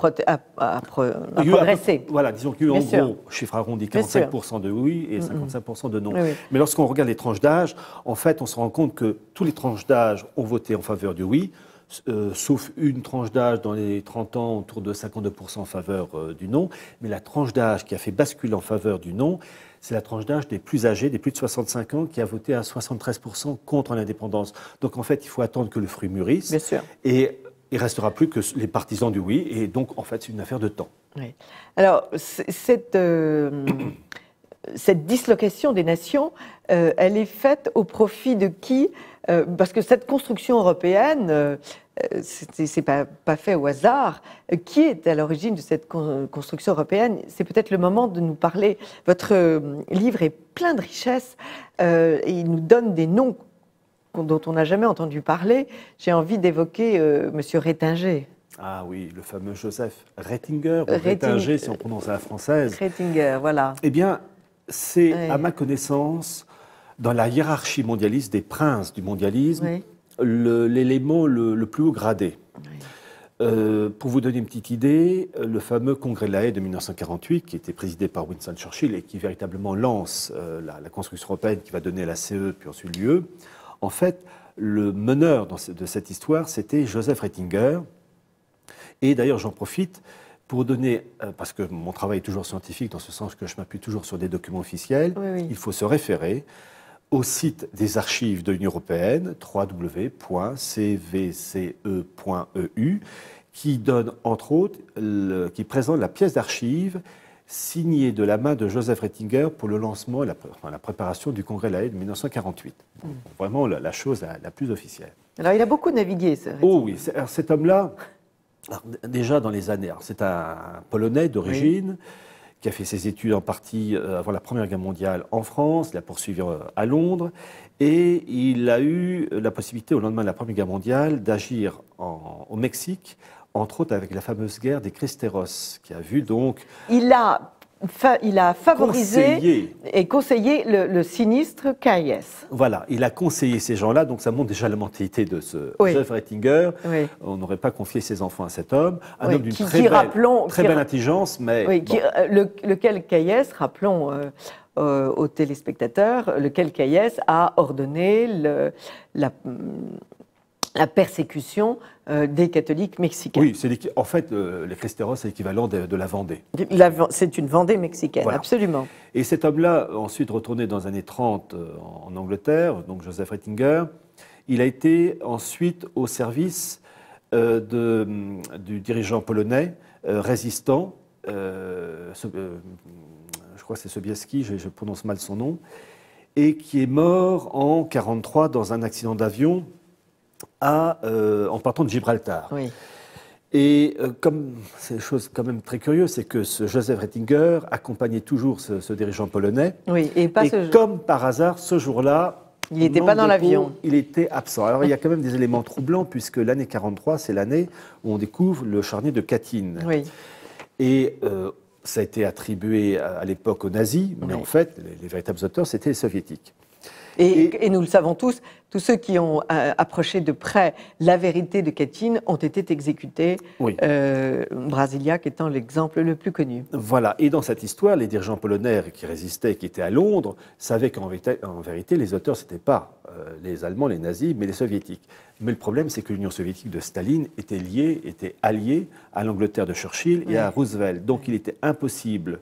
progressé. Voilà, disons qu'il y a eu en gros, chiffre arrondi, 45% de oui et 55% de non. Oui. Mais lorsqu'on regarde les tranches d'âge, en fait, on se rend compte que toutes les tranches d'âge ont voté en faveur du oui, sauf une tranche d'âge dans les 30 ans, autour de 52% en faveur du non. Mais la tranche d'âge qui a fait basculer en faveur du non, c'est la tranche d'âge des plus âgés, des plus de 65 ans, qui a voté à 73% contre l'indépendance. Donc en fait, il faut attendre que le fruit mûrisse. Bien sûr. Et il ne restera plus que les partisans du oui. Et donc, en fait, c'est une affaire de temps. Oui. Alors, cette dislocation des nations, elle est faite au profit de qui? Parce que cette construction européenne, c'est pas fait au hasard. Qui est à l'origine de cette construction européenne? C'est peut-être le moment de nous parler. Votre livre est plein de richesses et il nous donne des noms dont on n'a jamais entendu parler. J'ai envie d'évoquer Monsieur Rétinger. Ah oui, le fameux Joseph Ratzinger, ou Rétinger si on prononce à la française. Ratzinger, voilà. Eh bien, c'est, à ma connaissance, dans la hiérarchie mondialiste des princes du mondialisme, l'élément le plus haut gradé. Pour vous donner une petite idée, le fameux congrès de la Haye de 1948, qui était présidé par Winston Churchill et qui véritablement lance la construction européenne qui va donner la CE puis ensuite l'UE, en fait, le meneur de cette histoire, c'était Joseph Ratzinger. Et d'ailleurs, j'en profite pour donner, parce que mon travail est toujours scientifique, dans ce sens que je m'appuie toujours sur des documents officiels, il faut se référer au site des archives de l'Union européenne, www.cvce.eu, qui donne, entre autres, qui présente la pièce d'archives signée de la main de Joseph Ratzinger pour le lancement et la préparation du Congrès de la Haye de 1948. Vraiment la chose la plus officielle. Alors, il a beaucoup navigué, ce Ratzinger. Oh oui, cet homme-là, déjà dans les années, c'est un Polonais d'origine, qui a fait ses études en partie avant la Première Guerre mondiale en France, il a poursuivi à Londres, et il a eu la possibilité, au lendemain de la Première Guerre mondiale, d'agir au Mexique, entre autres avec la fameuse guerre des Cristeros, qui a vu donc... Il a favorisé et conseillé le sinistre Kayes. Voilà, il a conseillé ces gens-là, donc ça montre déjà la mentalité de ce Joseph Ratzinger. On n'aurait pas confié ses enfants à cet homme. Un homme d'une très belle intelligence, mais... Oui, lequel Kayes, rappelons aux téléspectateurs, lequel Kayes a ordonné la persécution des catholiques mexicains. Oui, en fait, les Cristeros, c'est l'équivalent de la Vendée. C'est une Vendée mexicaine, voilà. Absolument. Et cet homme-là, ensuite retourné dans les années 30 en Angleterre, donc Joseph Ratzinger, il a été ensuite au service du dirigeant polonais résistant, je crois que c'est Sobieski, je prononce mal son nom, et qui est mort en 1943 dans un accident d'avion en partant de Gibraltar. Oui. Et comme c'est une chose quand même très curieuse, c'est que ce Joseph Ratzinger accompagnait toujours ce dirigeant polonais. Oui, et comme par hasard, ce jour-là, il n'était pas dans l'avion. Il était absent. Alors il y a quand même des éléments troublants, puisque l'année 1943, c'est l'année où on découvre le charnier de Katyn. Oui. Et ça a été attribué à l'époque aux nazis, mais en fait, les véritables auteurs, c'était les soviétiques. Et nous le savons tous ceux qui ont approché de près la vérité de Katyn ont été exécutés, Brasiliac étant l'exemple le plus connu. Voilà, et dans cette histoire, les dirigeants polonais qui résistaient, qui étaient à Londres, savaient qu'en vérité, les auteurs, ce n'étaient pas les Allemands, les nazis, mais les Soviétiques. Mais le problème, c'est que l'Union soviétique de Staline était alliée à l'Angleterre de Churchill et à Roosevelt. Donc il était impossible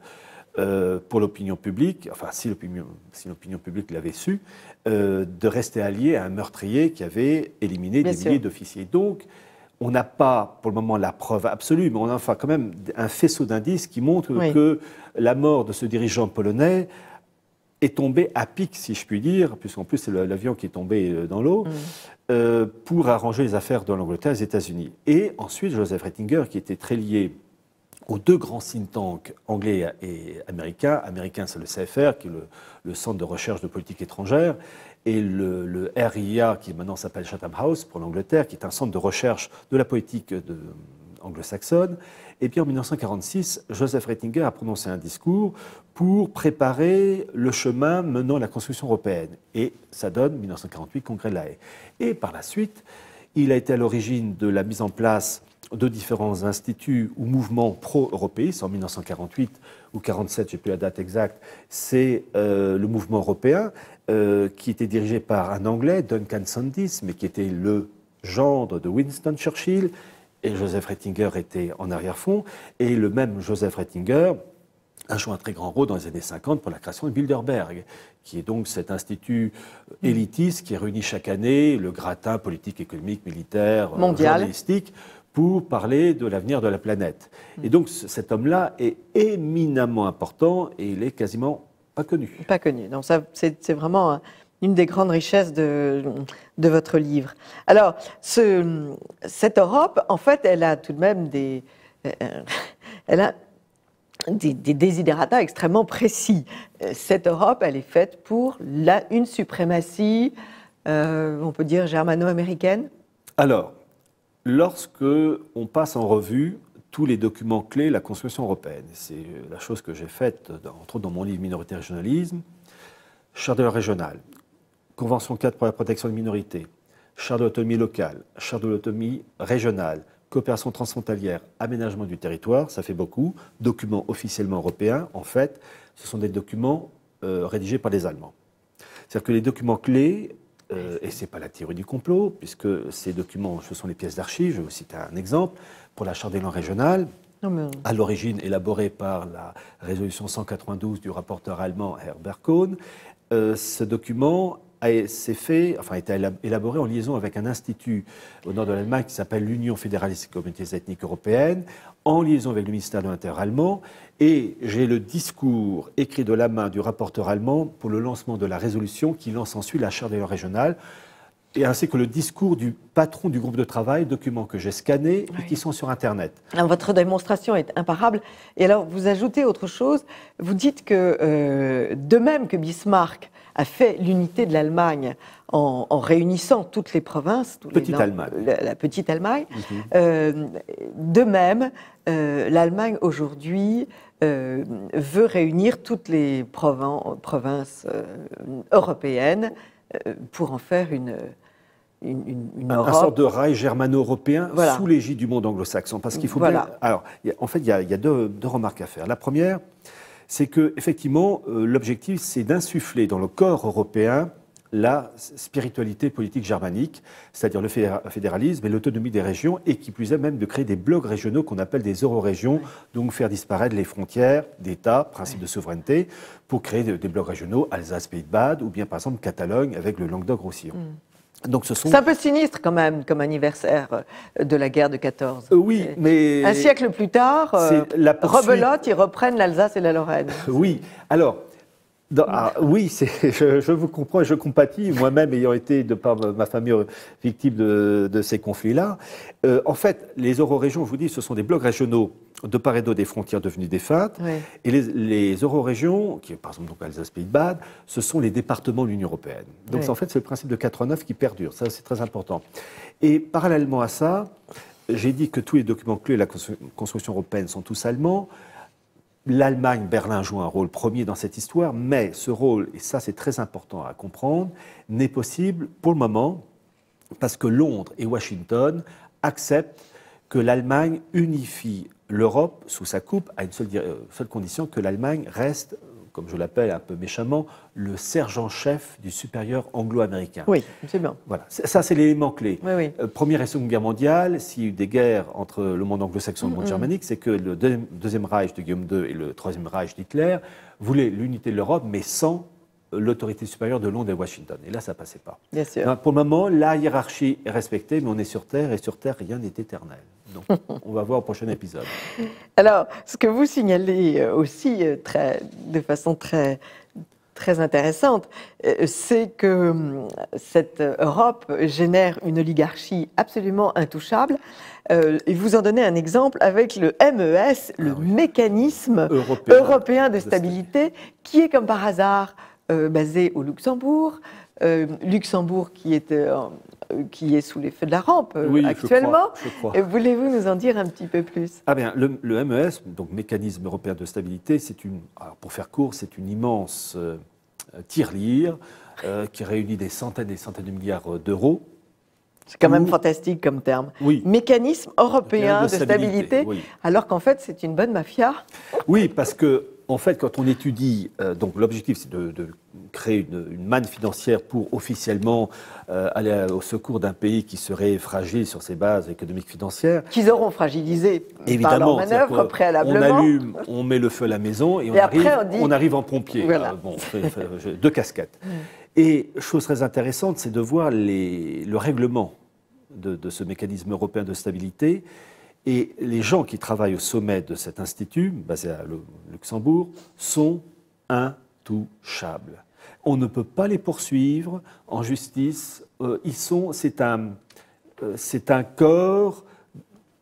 pour l'opinion publique, enfin si l'opinion publique l'avait su, de rester allié à un meurtrier qui avait éliminé des milliers d'officiers. Donc, on n'a pas pour le moment la preuve absolue, mais on a enfin quand même un faisceau d'indices qui montrent que la mort de ce dirigeant polonais est tombée à pic, si je puis dire, puisqu'en plus c'est l'avion qui est tombé dans l'eau, pour arranger les affaires de l'Angleterre et des États-Unis. Et ensuite, Joseph Ratzinger, qui était très lié aux deux grands think tanks anglais et américains. Américain, c'est le CFR, qui est le Centre de recherche de politique étrangère, et le RIA, qui maintenant s'appelle Chatham House pour l'Angleterre, qui est un centre de recherche de la politique anglo-saxonne. Et puis en 1946, Joseph Ratzinger a prononcé un discours pour préparer le chemin menant à la construction européenne. Et ça donne 1948, Congrès de la Haye. Et par la suite, il a été à l'origine de la mise en place de différents instituts ou mouvements pro-européistes. En 1948 ou 1947, je n'ai plus la date exacte, c'est le mouvement européen qui était dirigé par un Anglais, Duncan Sandys, mais qui était le gendre de Winston Churchill, et Joseph Ratzinger était en arrière-fond, et le même Joseph Ratzinger a joué un très grand rôle dans les années 50 pour la création de Bilderberg, qui est donc cet institut élitiste qui réunit chaque année le gratin politique, économique, militaire, journalistique, pour parler de l'avenir de la planète. Et donc cet homme-là est éminemment important et il est quasiment pas connu. Pas connu. Donc ça, c'est vraiment une des grandes richesses de votre livre. Alors, cette Europe, en fait, elle a tout de même des desiderata extrêmement précis. Cette Europe, elle est faite pour une suprématie, on peut dire, germano-américaine. Alors, lorsque on passe en revue tous les documents clés de la construction européenne, c'est la chose que j'ai faite, entre autres dans mon livre Minorité et régionalisme, charte de la régionale, Convention 4 pour la protection des minorités, charte de l'autonomie locale, charte de l'autonomie régionale, coopération transfrontalière, aménagement du territoire, ça fait beaucoup. Documents officiellement européens, en fait, ce sont des documents rédigés par les Allemands. C'est-à-dire que les documents clés, et ce n'est pas la théorie du complot, puisque ces documents, ce sont les pièces d'archives, je vais vous citer un exemple, pour la charte des langues régionales, à l'origine élaborée par la résolution 192 du rapporteur allemand Herbert Kohn, ce document a été élaboré en liaison avec un institut au nord de l'Allemagne qui s'appelle l'Union fédéraliste des communautés ethniques européennes, en liaison avec le ministère de l'Intérieur allemand, et j'ai le discours écrit de la main du rapporteur allemand pour le lancement de la résolution qui lance ensuite la charte des langues régionales, et ainsi que le discours du patron du groupe de travail, documents que j'ai scannés et qui sont sur Internet. Alors, votre démonstration est imparable. Et alors, vous ajoutez autre chose. Vous dites que, de même que Bismarck a fait l'unité de l'Allemagne en réunissant toutes les provinces, la petite Allemagne, de même, l'Allemagne aujourd'hui veut réunir toutes les provinces européennes pour en faire une Europe. Un sorte de rail germano-européen sous l'égide du monde anglo-saxon. Parce qu'il faut bien... Alors, en fait, il y a deux remarques à faire. La première, c'est qu'effectivement, l'objectif, c'est d'insuffler dans le corps européen la spiritualité politique germanique, c'est-à-dire le fédéralisme et l'autonomie des régions, et qui plus est même de créer des blocs régionaux qu'on appelle des eurorégions, donc faire disparaître les frontières d'État, principe de souveraineté, pour créer des blocs régionaux, Alsace, Pays de Bade, ou bien par exemple Catalogne avec le Languedoc-Roussillon. Donc c'est un peu sinistre quand même comme anniversaire de la guerre de 14. Oui, mais... Un siècle plus tard, rebelote, ils reprennent l'Alsace et la Lorraine. Oui, alors... oui, je vous comprends et je compatis, moi-même ayant été, de par ma famille, victime de ces conflits-là. En fait, les eurorégions, je vous dis, ce sont des blocs régionaux de part et d'autre des frontières devenues défuntes. Oui. Et les eurorégions, qui est par exemple Alsace, Pays de Bade, ce sont les départements de l'Union européenne. Donc en fait, c'est le principe de 89 qui perdure. Ça, c'est très important. Et parallèlement à ça, j'ai dit que tous les documents clés de la construction européenne sont tous allemands. L'Allemagne, Berlin joue un rôle premier dans cette histoire, mais ce rôle, et ça c'est très important à comprendre, n'est possible pour le moment parce que Londres et Washington acceptent que l'Allemagne unifie l'Europe sous sa coupe à une seule condition, que l'Allemagne reste, comme je l'appelle un peu méchamment, le sergent-chef du supérieur anglo-américain. Oui, c'est bien. Voilà, ça c'est l'élément clé. Oui. Première et Seconde Guerre mondiale, s'il y a eu des guerres entre le monde anglo-saxon et le monde germanique, c'est que le deuxième Reich de Guillaume II et le troisième Reich d'Hitler voulaient l'unité de l'Europe, mais sans l'autorité supérieure de Londres et Washington. Et là, ça ne passait pas. Bien sûr. Donc, pour le moment, la hiérarchie est respectée, mais on est sur Terre, et sur Terre, rien n'est éternel. Donc, on va voir au prochain épisode. Alors, ce que vous signalez aussi de façon très intéressante, c'est que cette Europe génère une oligarchie absolument intouchable. Et vous en donnez un exemple avec le MES, le mécanisme européen de stabilité, qui est comme par hasard basé au Luxembourg. Luxembourg qui est sous les feux de la rampe actuellement. Je crois. Voulez-vous nous en dire un petit peu plus? Ah bien, le MES, donc Mécanisme européen de stabilité, alors pour faire court, c'est une immense tirelire qui réunit des centaines et des centaines de milliards d'euros. C'est quand même fantastique comme terme. Oui. Mécanisme européen de stabilité, oui. Alors qu'en fait, c'est une bonne mafia. Oui, parce que en fait, quand on étudie, donc l'objectif c'est de créer une manne financière pour officiellement aller au secours d'un pays qui serait fragile sur ses bases économiques financières. Qu'ils auront fragilisé par leur manœuvre préalablement. On allume, on met le feu à la maison et on arrive en pompier. Voilà. Deux casquettes. Et chose très intéressante, c'est de voir le règlement de ce mécanisme européen de stabilité. Et les gens qui travaillent au sommet de cet institut, basé à Luxembourg, sont intouchables. On ne peut pas les poursuivre en justice. C'est un corps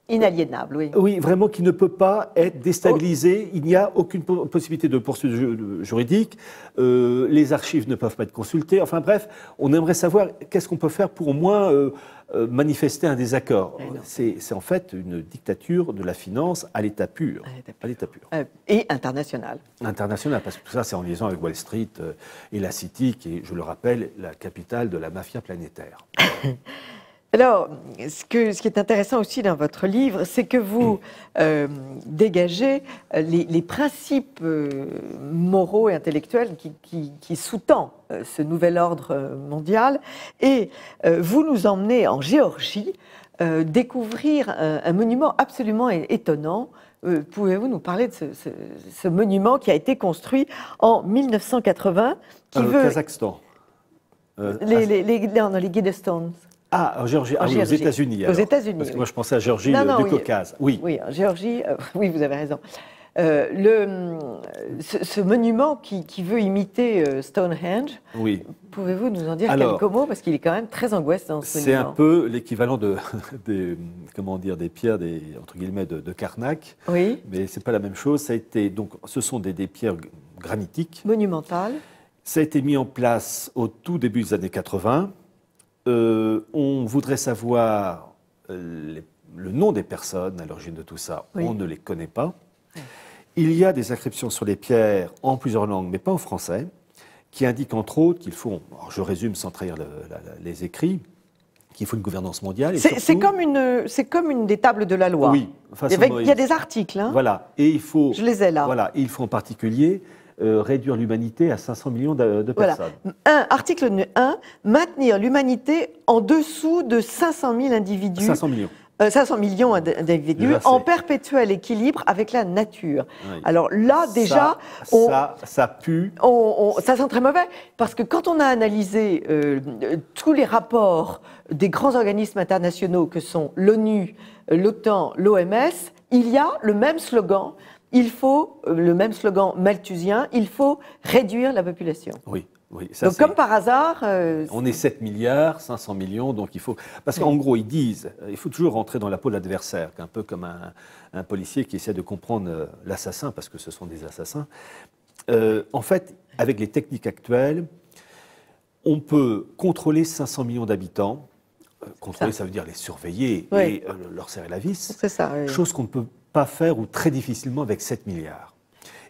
inaliénable, oui. Oui, vraiment qui ne peut pas être déstabilisé. Il n'y a aucune possibilité de poursuite juridique. Les archives ne peuvent pas être consultées. Enfin bref, on aimerait savoir qu'est-ce qu'on peut faire pour au moins manifester un désaccord. C'est en fait une dictature de la finance à l'état pur. À l'état pur. Et international. International, parce que tout ça, c'est en liaison avec Wall Street et la City, qui est, je le rappelle, la capitale de la mafia planétaire. Alors, ce qui est intéressant aussi dans votre livre, c'est que vous dégagez les principes moraux et intellectuels qui sous-tendent ce nouvel ordre mondial. Et vous nous emmenez en Géorgie découvrir un monument absolument étonnant. Pouvez-vous nous parler de ce monument qui a été construit en 1980 Kazakhstan. Les Guidestones. Ah, en Géorgie, aux États-Unis. Aux États-Unis. Parce que moi, je pensais à Géorgie du Caucase. Oui, en Géorgie, oui, vous avez raison. Ce monument qui veut imiter Stonehenge, pouvez-vous nous en dire quelques mots, parce qu'il est quand même très angoissant, ce monument. C'est un peu l'équivalent des pierres, entre guillemets, de Karnak. Oui. Mais ce n'est pas la même chose. Ce sont des pierres granitiques. Monumentales. Ça a été mis en place au tout début des années 80. On voudrait savoir le nom des personnes à l'origine de tout ça. Oui. On ne les connaît pas. Oui. Il y a des inscriptions sur les pierres en plusieurs langues, mais pas en français, qui indiquent entre autres qu'il faut, je résume sans trahir les écrits, qu'il faut une gouvernance mondiale. C'est comme une des tables de la loi. Oui. Il y a des articles. Hein. Voilà. Et il faut, je les ai là. Voilà. Et il faut en particulier réduire l'humanité à 500 millions de personnes. Article 1, maintenir l'humanité en dessous de 500 000 individus. 500 millions. 500 millions d'individus en perpétuel équilibre avec la nature. Oui. Alors là, déjà... Ça pue. Ça sent très mauvais, parce que quand on a analysé tous les rapports des grands organismes internationaux que sont l'ONU, l'OTAN, l'OMS, il y a le même slogan. Le même slogan malthusien, il faut réduire la population. Oui. Oui, donc, comme par hasard... on est 7 milliards, 500 millions, donc il faut... Parce qu'en gros, ils disent, il faut toujours rentrer dans la peau de l'adversaire, un peu comme un policier qui essaie de comprendre l'assassin, parce que ce sont des assassins. En fait, avec les techniques actuelles, on peut contrôler 500 millions d'habitants. Contrôler, ça veut dire les surveiller et leur serrer la vis. C'est ça, oui. Chose qu'on ne peut pas faire ou très difficilement avec 7 milliards.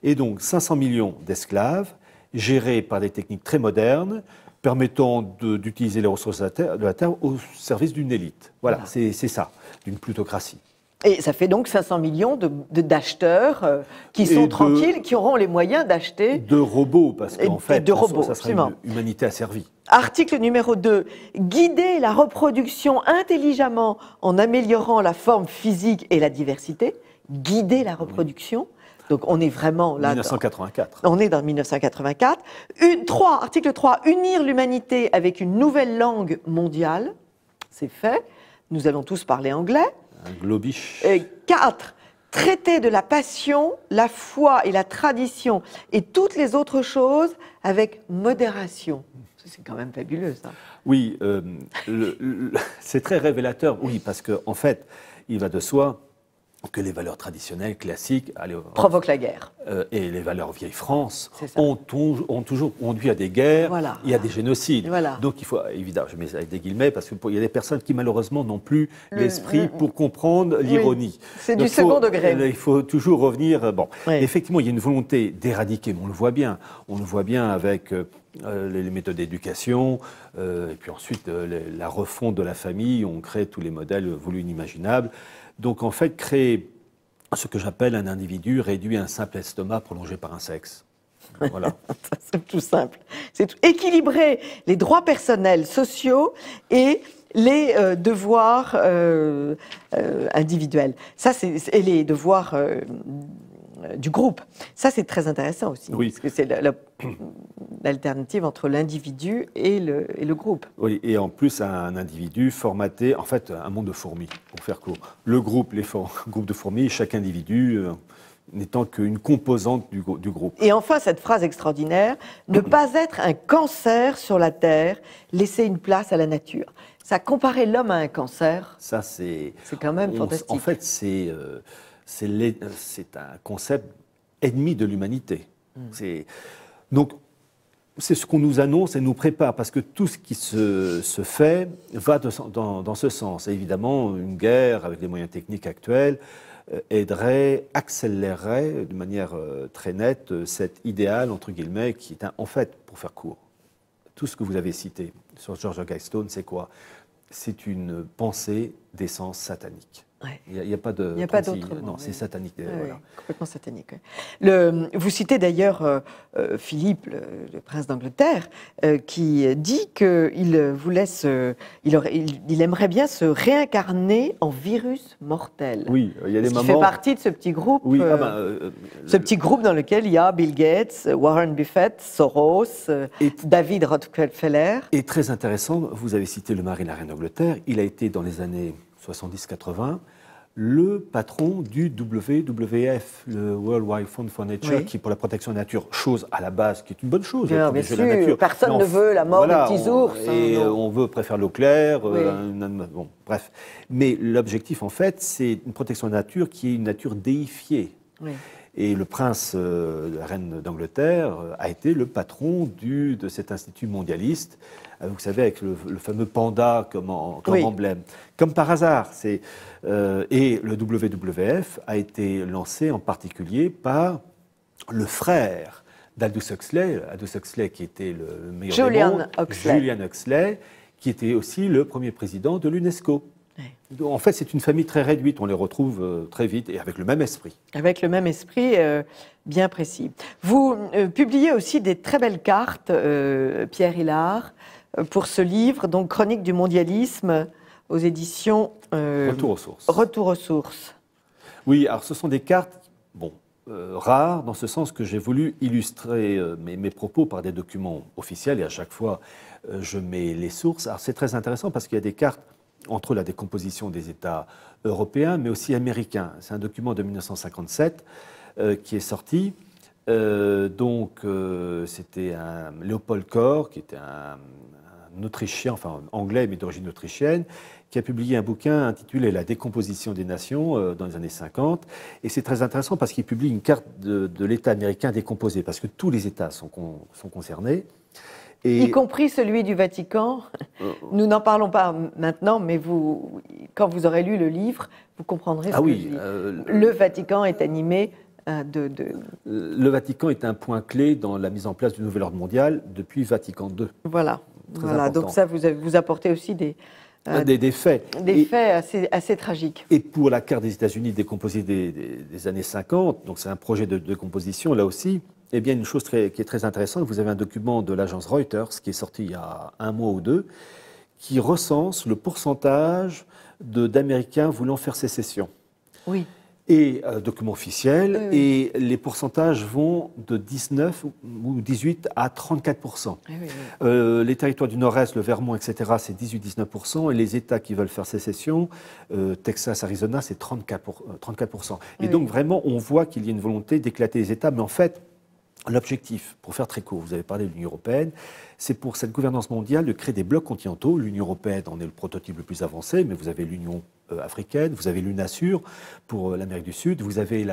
Et donc, 500 millions d'esclaves, gérés par des techniques très modernes, permettant d'utiliser les ressources de la Terre au service d'une élite. Voilà. C'est ça, d'une plutocratie. Et ça fait donc 500 millions d'acheteurs qui sont tranquilles, qui auront les moyens d'acheter... De robots, parce qu'en fait, ça sera une humanité asservie. Article numéro 2. Guider la reproduction intelligemment en améliorant la forme physique et la diversité. Guider la reproduction. Donc on est vraiment là... 1984. On est dans 1984. Article 3. Unir l'humanité avec une nouvelle langue mondiale. C'est fait. Nous allons tous parler anglais. Un globish. 4. Traiter de la passion, la foi et la tradition et toutes les autres choses avec modération. C'est quand même fabuleux, ça. Oui, c'est très révélateur, oui, parce qu'en fait, il va de soi que les valeurs traditionnelles, classiques... provoquent la guerre. Et les valeurs vieille France ont toujours conduit à des guerres, et à des génocides. Voilà. Donc il faut, évidemment, je mets avec des guillemets, parce qu'il y a des personnes qui malheureusement n'ont plus l'esprit pour comprendre l'ironie. Oui, c'est du second degré. Il faut toujours revenir... Bon, effectivement, il y a une volonté d'éradiquer, mais on le voit bien. On le voit bien avec... les méthodes d'éducation, et puis ensuite la refonte de la famille, on crée tous les modèles voulus inimaginables. Donc en fait, créer ce que j'appelle un individu réduit à un simple estomac prolongé par un sexe. Voilà. C'est tout simple. C'est tout. Équilibrer les droits personnels, sociaux et les devoirs individuels. Ça, et les devoirs du groupe. Ça, c'est très intéressant aussi. Oui. Parce que c'est l'alternative entre l'individu et le groupe. Oui, et en plus, un individu formaté, en fait, un monde de fourmis, pour faire court. Le groupe, groupes de fourmis, chaque individu n'étant qu'une composante du groupe. Et enfin, cette phrase extraordinaire, ne pas être un cancer sur la Terre, laisser une place à la nature. Ça, comparer l'homme à un cancer, ça, c'est quand même fantastique. En fait, c'est un concept ennemi de l'humanité. Donc, c'est ce qu'on nous annonce et nous prépare, parce que tout ce qui se fait va dans ce sens. Et évidemment, une guerre, avec les moyens techniques actuels, aiderait, accélérerait de manière très nette cet idéal, entre guillemets, qui est en fait, pour faire court, tout ce que vous avez cité sur George Guidestone, c'est quoi? C'est une pensée d'essence satanique. Ouais. Il n'y a pas de... Il n'y a pas d'autre mot. Non, c'est satanique. Ouais, voilà. ouais, complètement satanique. Ouais. Vous citez d'ailleurs Philippe, le prince d'Angleterre, qui dit qu'il il aimerait bien se réincarner en virus mortel. Oui, il y a des moments... Il fait partie de ce petit groupe, oui, ce petit groupe dans lequel il y a Bill Gates, Warren Buffett, Soros, David Rockefeller. Et très intéressant, vous avez cité le mari de la reine d'Angleterre. Il a été dans les années 70-80, le patron du WWF, le World Wide Fund for Nature, oui. qui est pour la protection de la nature, chose à la base qui est une bonne chose. Bien sûr, la nature. Personne ne veut la mort des petits ours. Et on préfère l'eau claire, oui. Bon, bref. Mais l'objectif, en fait, c'est une protection de la nature qui est une nature déifiée. Oui. Et le prince de la reine d'Angleterre a été le patron de cet institut mondialiste, vous savez, avec le fameux panda comme oui. emblème. Comme par hasard. Et le WWF a été lancé en particulier par le frère d'Aldous Huxley, qui était le meilleur des mondes, Julian Huxley, qui était aussi le premier président de l'UNESCO. En fait, c'est une famille très réduite, on les retrouve très vite et avec le même esprit. Avec le même esprit bien précis. Vous publiez aussi des très belles cartes, Pierre Hillard, pour ce livre, donc Chronique du mondialisme, aux éditions Retour aux sources. Retour aux sources. Oui, alors ce sont des cartes rares, dans ce sens que j'ai voulu illustrer mes propos par des documents officiels, et à chaque fois, je mets les sources. Alors c'est très intéressant parce qu'il y a des cartes entre la décomposition des États européens, mais aussi américains. C'est un document de 1957 qui est sorti. C'était un Léopold Kohr, qui était un Autrichien, enfin anglais, mais d'origine autrichienne, qui a publié un bouquin intitulé « La décomposition des nations » dans les années 50. Et c'est très intéressant parce qu'il publie une carte de l'État américain décomposé, parce que tous les États sont concernés. Y compris celui du Vatican. Nous n'en parlons pas maintenant, mais quand vous aurez lu le livre, vous comprendrez ce que je dis. Le Vatican est animé Le Vatican est un point clé dans la mise en place du nouvel ordre mondial depuis Vatican II. Voilà. Donc ça, vous apportez aussi des faits. Des faits assez tragiques. Et pour la carte des États-Unis décomposée des années 50, donc c'est un projet de décomposition là aussi, eh bien, une chose qui est très intéressante, vous avez un document de l'agence Reuters qui est sorti il y a un mois ou deux, qui recense le pourcentage d'Américains voulant faire sécession. Oui. Et document officiel, oui. Et les pourcentages vont de 19 ou 18 à 34%. Oui, oui. Les territoires du Nord-Est, le Vermont, etc., c'est 18-19%, et les États qui veulent faire sécession, Texas, Arizona, c'est 34%. Et donc, vraiment, on voit qu'il y a une volonté d'éclater les États, mais en fait, l'objectif, pour faire très court, vous avez parlé de l'Union européenne, c'est pour cette gouvernance mondiale de créer des blocs continentaux. L'Union européenne en est le prototype le plus avancé, mais vous avez l'Union africaine, vous avez l'UNASUR pour l'Amérique du Sud, vous avez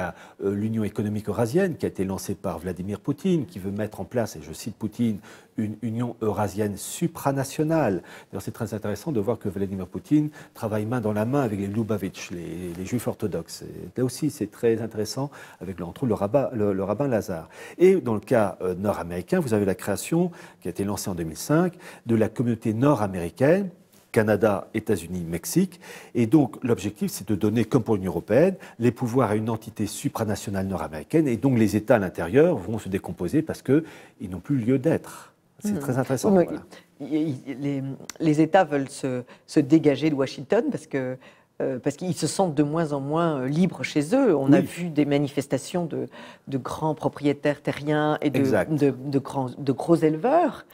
l'Union économique eurasienne qui a été lancée par Vladimir Poutine, qui veut mettre en place, et je cite Poutine, une Union eurasienne supranationale. D'ailleurs, c'est très intéressant de voir que Vladimir Poutine travaille main dans la main avec les Lubavitch, les juifs orthodoxes. Et là aussi, c'est très intéressant avec entre le rabbin Lazare. Et dans le cas nord-américain, vous avez la création, qui a été lancée en 2005, de la communauté nord-américaine, Canada, États-Unis, Mexique. Et donc, l'objectif, c'est de donner, comme pour l'Union européenne, les pouvoirs à une entité supranationale nord-américaine. Et donc, les États à l'intérieur vont se décomposer parce qu'ils n'ont plus lieu d'être. C'est très intéressant. Oui, voilà. les États veulent se dégager de Washington parce qu'ils se sentent de moins en moins libres chez eux. On a vu des manifestations de grands propriétaires terriens et de gros éleveurs.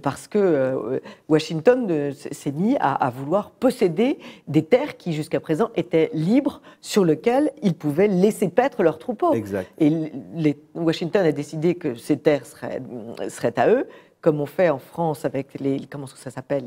Parce que Washington s'est mis à vouloir posséder des terres qui, jusqu'à présent, étaient libres, sur lesquelles ils pouvaient laisser paître leurs troupeaux. Exact. Et Washington a décidé que ces terres seraient à eux, comme on fait en France avec comment ça s'appelle,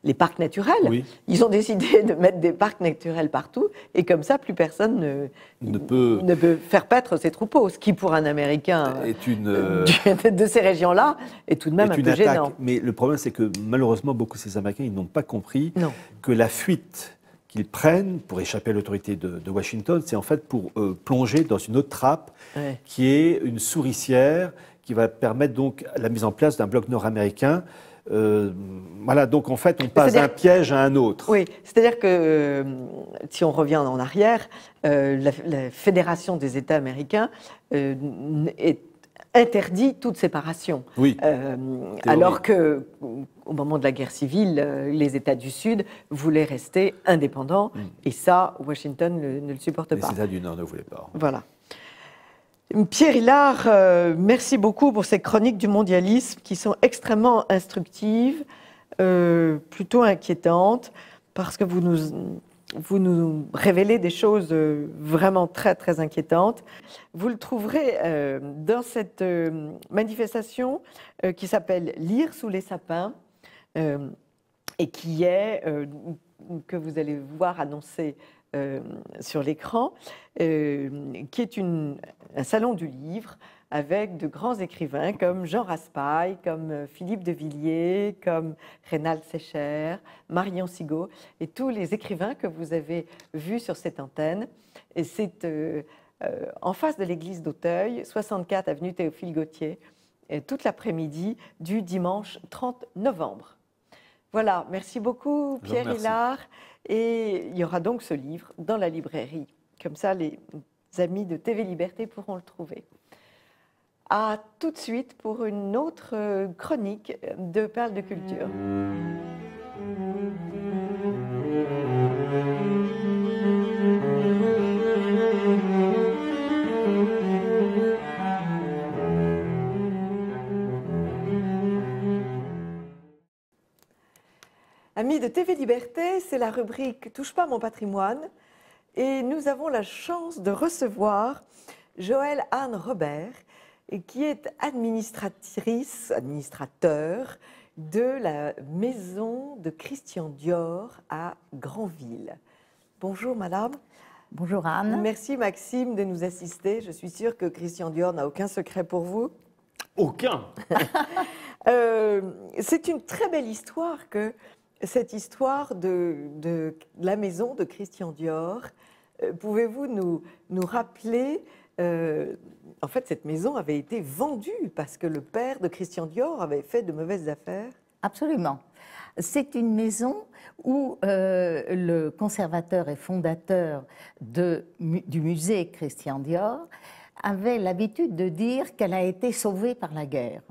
les parcs naturels. Oui. Ils ont décidé de mettre des parcs naturels partout, et comme ça, plus personne ne peut faire paître ses troupeaux, ce qui, pour un Américain de ces régions-là, est tout de même un peu gênant. Mais le problème, c'est que malheureusement, beaucoup de ces Américains, ils n'ont pas compris que la fuite qu'ils prennent pour échapper à l'autorité de Washington, c'est en fait pour plonger dans une autre trappe qui est une souricière qui va permettre donc la mise en place d'un bloc nord-américain. Voilà, donc en fait, on passe d'un piège à un autre. Oui, c'est-à-dire que si on revient en arrière, la Fédération des États américains interdit toute séparation. Oui. Alors que, au moment de la guerre civile, les États du Sud voulaient rester indépendants, et ça, Washington ne le supporte pas. Les États du Nord ne voulaient pas. Voilà. Pierre Hilard, merci beaucoup pour ces chroniques du mondialisme qui sont extrêmement instructives, plutôt inquiétantes, parce que vous nous révélez des choses vraiment très, très inquiétantes. Vous le trouverez dans cette manifestation qui s'appelle « Lire sous les sapins » et qui est, que vous allez voir annoncée sur l'écran, qui est un salon du livre avec de grands écrivains comme Jean Raspail, comme Philippe de Villiers, comme Reynald Secher, Marion Sigaud, et tous les écrivains que vous avez vus sur cette antenne. Et c'est en face de l'église d'Auteuil, 64 avenue Théophile Gautier, toute l'après-midi du dimanche 30 novembre. Voilà, merci beaucoup Pierre Hilard. Et il y aura donc ce livre dans la librairie. Comme ça, les amis de TV Liberté pourront le trouver. À tout de suite pour une autre chronique de Perles de Culture. Amis de TV Liberté, c'est la rubrique « Touche pas mon patrimoine » et nous avons la chance de recevoir Joëlle Anne Robert, qui est administrateur de la maison de Christian Dior à Granville. Bonjour madame. Bonjour Anne. Merci Maxime de nous assister. Je suis sûre que Christian Dior n'a aucun secret pour vous. Aucun. C'est une très belle histoire que cette histoire de la maison de Christian Dior. Pouvez-vous nous rappeler en fait, cette maison avait été vendue parce que le père de Christian Dior avait fait de mauvaises affaires. Absolument. C'est une maison où le conservateur et fondateur du musée Christian Dior avait l'habitude de dire qu'elle a été sauvée par la guerre.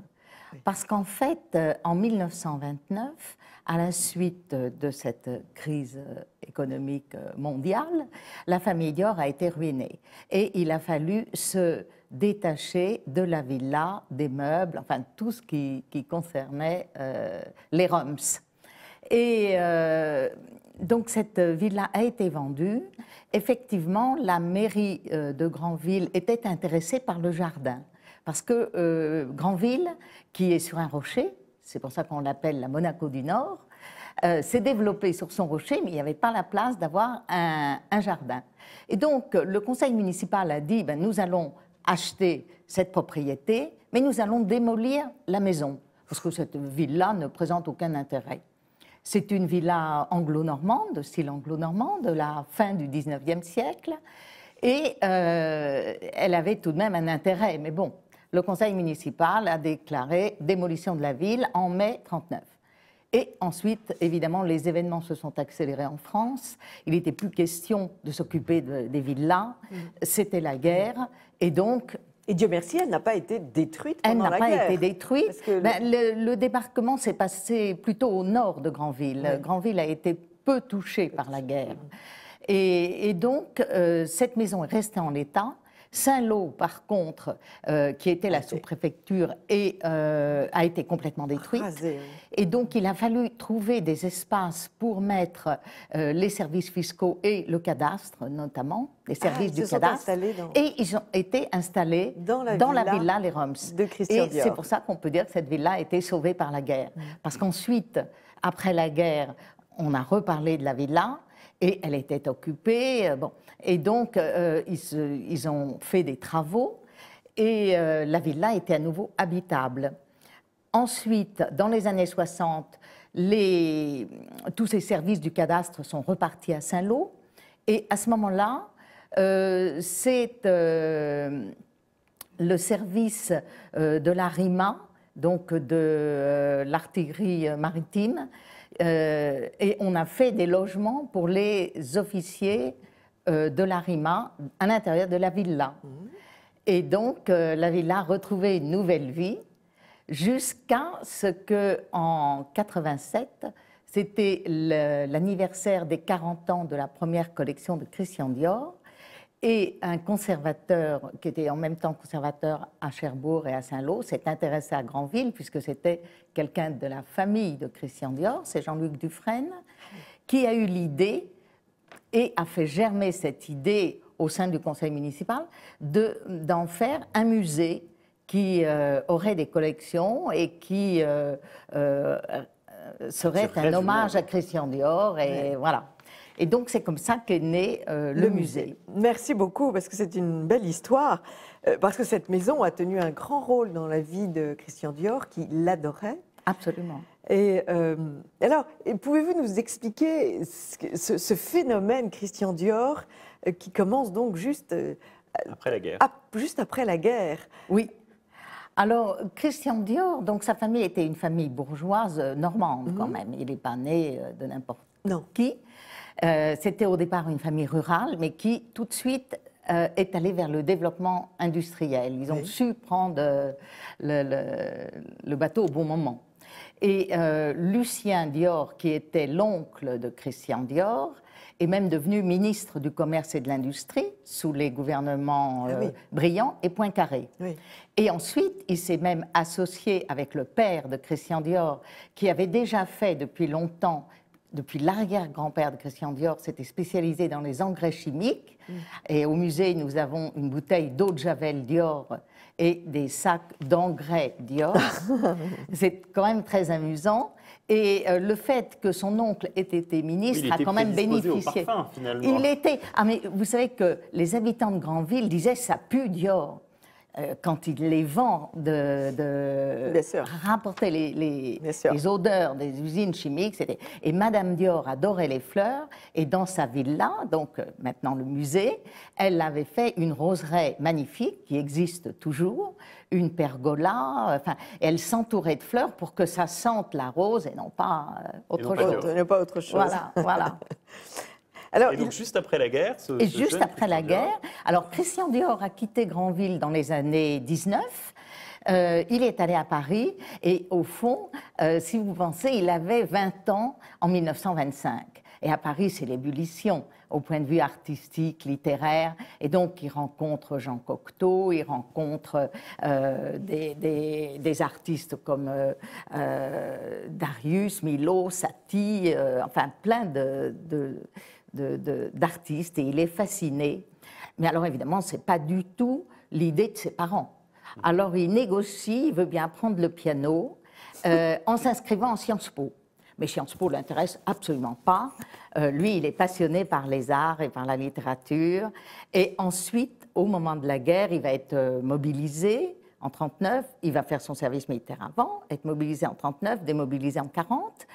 Parce qu'en fait, en 1929, à la suite de cette crise économique mondiale, la famille Dior a été ruinée. Et il a fallu se détacher de la villa, des meubles, enfin tout ce qui concernait les Roms. Et donc cette villa a été vendue. Effectivement, la mairie de Granville était intéressée par le jardin. Parce que Granville, qui est sur un rocher, c'est pour ça qu'on l'appelle la Monaco du Nord, s'est développée sur son rocher, mais il n'y avait pas la place d'avoir un jardin. Et donc, le conseil municipal a dit, ben, nous allons acheter cette propriété, mais nous allons démolir la maison, parce que cette villa ne présente aucun intérêt. C'est une villa anglo-normande, de style anglo-normand, de la fin du 19e siècle, et elle avait tout de même un intérêt, mais bon, le conseil municipal a déclaré démolition de la ville en mai 1939. Et ensuite, évidemment, les événements se sont accélérés en France. Il n'était plus question de s'occuper des villas. C'était la guerre. Et donc... Et Dieu merci, elle n'a pas été détruite pendant la guerre. Elle n'a pas été détruite. Le débarquement s'est passé plutôt au nord de Granville. Oui. Granville a été peu touché par la guerre. Et donc, cette maison est restée en état. Saint-Lô, par contre, qui était la sous-préfecture, a été complètement détruite. Rasé, oui. Et donc, il a fallu trouver des espaces pour mettre les services fiscaux et le cadastre, notamment, les services du cadastre. Et ils ont été installés dans la villa Les Roms. De Christian Dior. Et c'est pour ça qu'on peut dire que cette villa a été sauvée par la guerre. Parce qu'ensuite, après la guerre, on a reparlé de la villa. Et elle était occupée. Bon. Et donc, ils ont fait des travaux et la villa était à nouveau habitable. Ensuite, dans les années 60, tous ces services du cadastre sont repartis à Saint-Lô. Et à ce moment-là, c'est le service de la RIMA, donc de l'artillerie maritime, et on a fait des logements pour les officiers de la RIMA à l'intérieur de la villa. Et donc, la villa a retrouvé une nouvelle vie jusqu'à ce qu'en 87, c'était l'anniversaire des 40 ans de la première collection de Christian Dior. Et un conservateur, qui était en même temps conservateur à Cherbourg et à Saint-Lô, s'est intéressé à Granville, puisque c'était quelqu'un de la famille de Christian Dior, c'est Jean-Luc Dufresne, qui a eu l'idée et a fait germer cette idée au sein du conseil municipal d'en faire un musée qui aurait des collections et qui serait un hommage à Christian Dior. Et voilà. Et donc, c'est comme ça qu'est né le musée. Merci beaucoup, parce que c'est une belle histoire. Parce que cette maison a tenu un grand rôle dans la vie de Christian Dior, qui l'adorait. Absolument. Et alors, pouvez-vous nous expliquer ce phénomène Christian Dior qui commence donc juste après la guerre. Juste après la guerre. Oui. Alors, Christian Dior, donc sa famille était une famille bourgeoise normande quand même. Il n'est pas né de n'importe qui. C'était au départ une famille rurale, mais qui tout de suite est allée vers le développement industriel. Ils ont su prendre le bateau au bon moment. Et Lucien Dior, qui était l'oncle de Christian Dior, est même devenu ministre du Commerce et de l'Industrie sous les gouvernements Briand et Poincaré. Oui. Et ensuite, il s'est même associé avec le père de Christian Dior, qui avait déjà fait depuis longtemps, depuis l'arrière-grand-père de Christian Dior, s'était spécialisé dans les engrais chimiques. Et au musée, nous avons une bouteille d'eau de Javel Dior et des sacs d'engrais Dior. C'est quand même très amusant. Et le fait que son oncle ait été ministre a quand même bénéficié. Au parfum, finalement. Il était. Ah, mais vous savez que les habitants de Granville disaient ça pue Dior. Quand il les vend, rapporter les odeurs des usines chimiques. Et Madame Dior adorait les fleurs, et dans sa villa, donc maintenant le musée, elle avait fait une roseraie magnifique, qui existe toujours, une pergola, enfin, elle s'entourait de fleurs pour que ça sente la rose et non pas autre chose. Voilà, voilà. Alors, et donc, juste après la guerre... juste après la guerre, alors Christian Dior a quitté Granville dans les années 19. Il est allé à Paris et au fond, si vous pensez, il avait 20 ans en 1925. Et à Paris, c'est l'ébullition au point de vue artistique, littéraire. Et donc, il rencontre Jean Cocteau, il rencontre des artistes comme Darius, Milhaud, Satie, enfin plein d'artistes, et il est fasciné. Mais alors, évidemment, ce n'est pas du tout l'idée de ses parents. Alors, il négocie, il veut bien apprendre le piano en s'inscrivant en Sciences Po. Mais Sciences Po ne l'intéresse absolument pas. Lui, il est passionné par les arts et par la littérature. Et ensuite, au moment de la guerre, il va être mobilisé en 1939. Il va faire son service militaire avant, être mobilisé en 1939, démobilisé en 1940.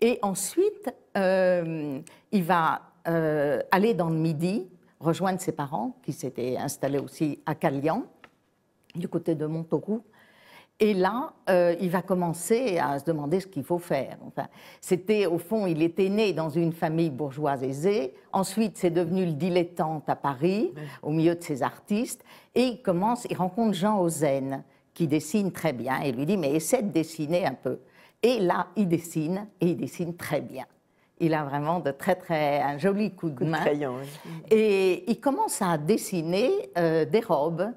Et ensuite, il va aller dans le Midi, rejoindre ses parents, qui s'étaient installés aussi à Calian, du côté de Montauroux. Et là, il va commencer à se demander ce qu'il faut faire. Enfin, c'était, au fond, il était né dans une famille bourgeoise aisée. Ensuite, c'est devenu le dilettante à Paris, au milieu de ses artistes. Et il rencontre Jean Hausen, qui dessine très bien, et lui dit « mais essaie de dessiner un peu ». Et là, il dessine, et il dessine très bien. Il a vraiment un joli coup de main. Crayon, oui. Et il commence à dessiner des robes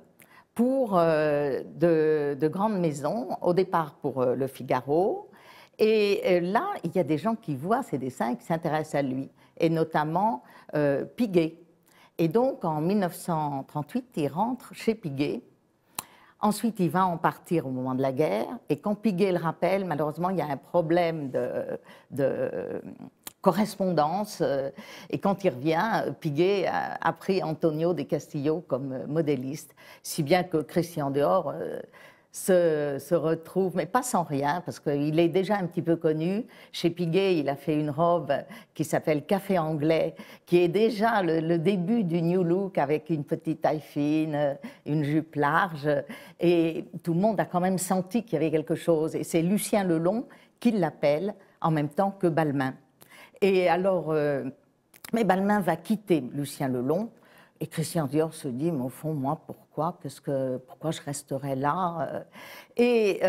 pour de grandes maisons, au départ pour Le Figaro. Et là, il y a des gens qui voient ces dessins et qui s'intéressent à lui, et notamment Piguet. Et donc, en 1938, il rentre chez Piguet. Ensuite, il va en partir au moment de la guerre. Et quand Piguet le rappelle, malheureusement, il y a un problème de correspondance. Et quand il revient, Piguet a pris Antonio de Castillo comme modéliste. Si bien que Christian Dior se retrouve, mais pas sans rien, parce qu'il est déjà un petit peu connu. Chez Piguet, il a fait une robe qui s'appelle Café Anglais, qui est déjà le début du New Look, avec une petite taille fine, une jupe large. Et tout le monde a quand même senti qu'il y avait quelque chose. Et c'est Lucien Lelong qui l'appelle, en même temps que Balmain. Et alors, mais Balmain va quitter Lucien Lelong. Et Christian Dior se dit, mais au fond, moi, pourquoi je resterais là? Et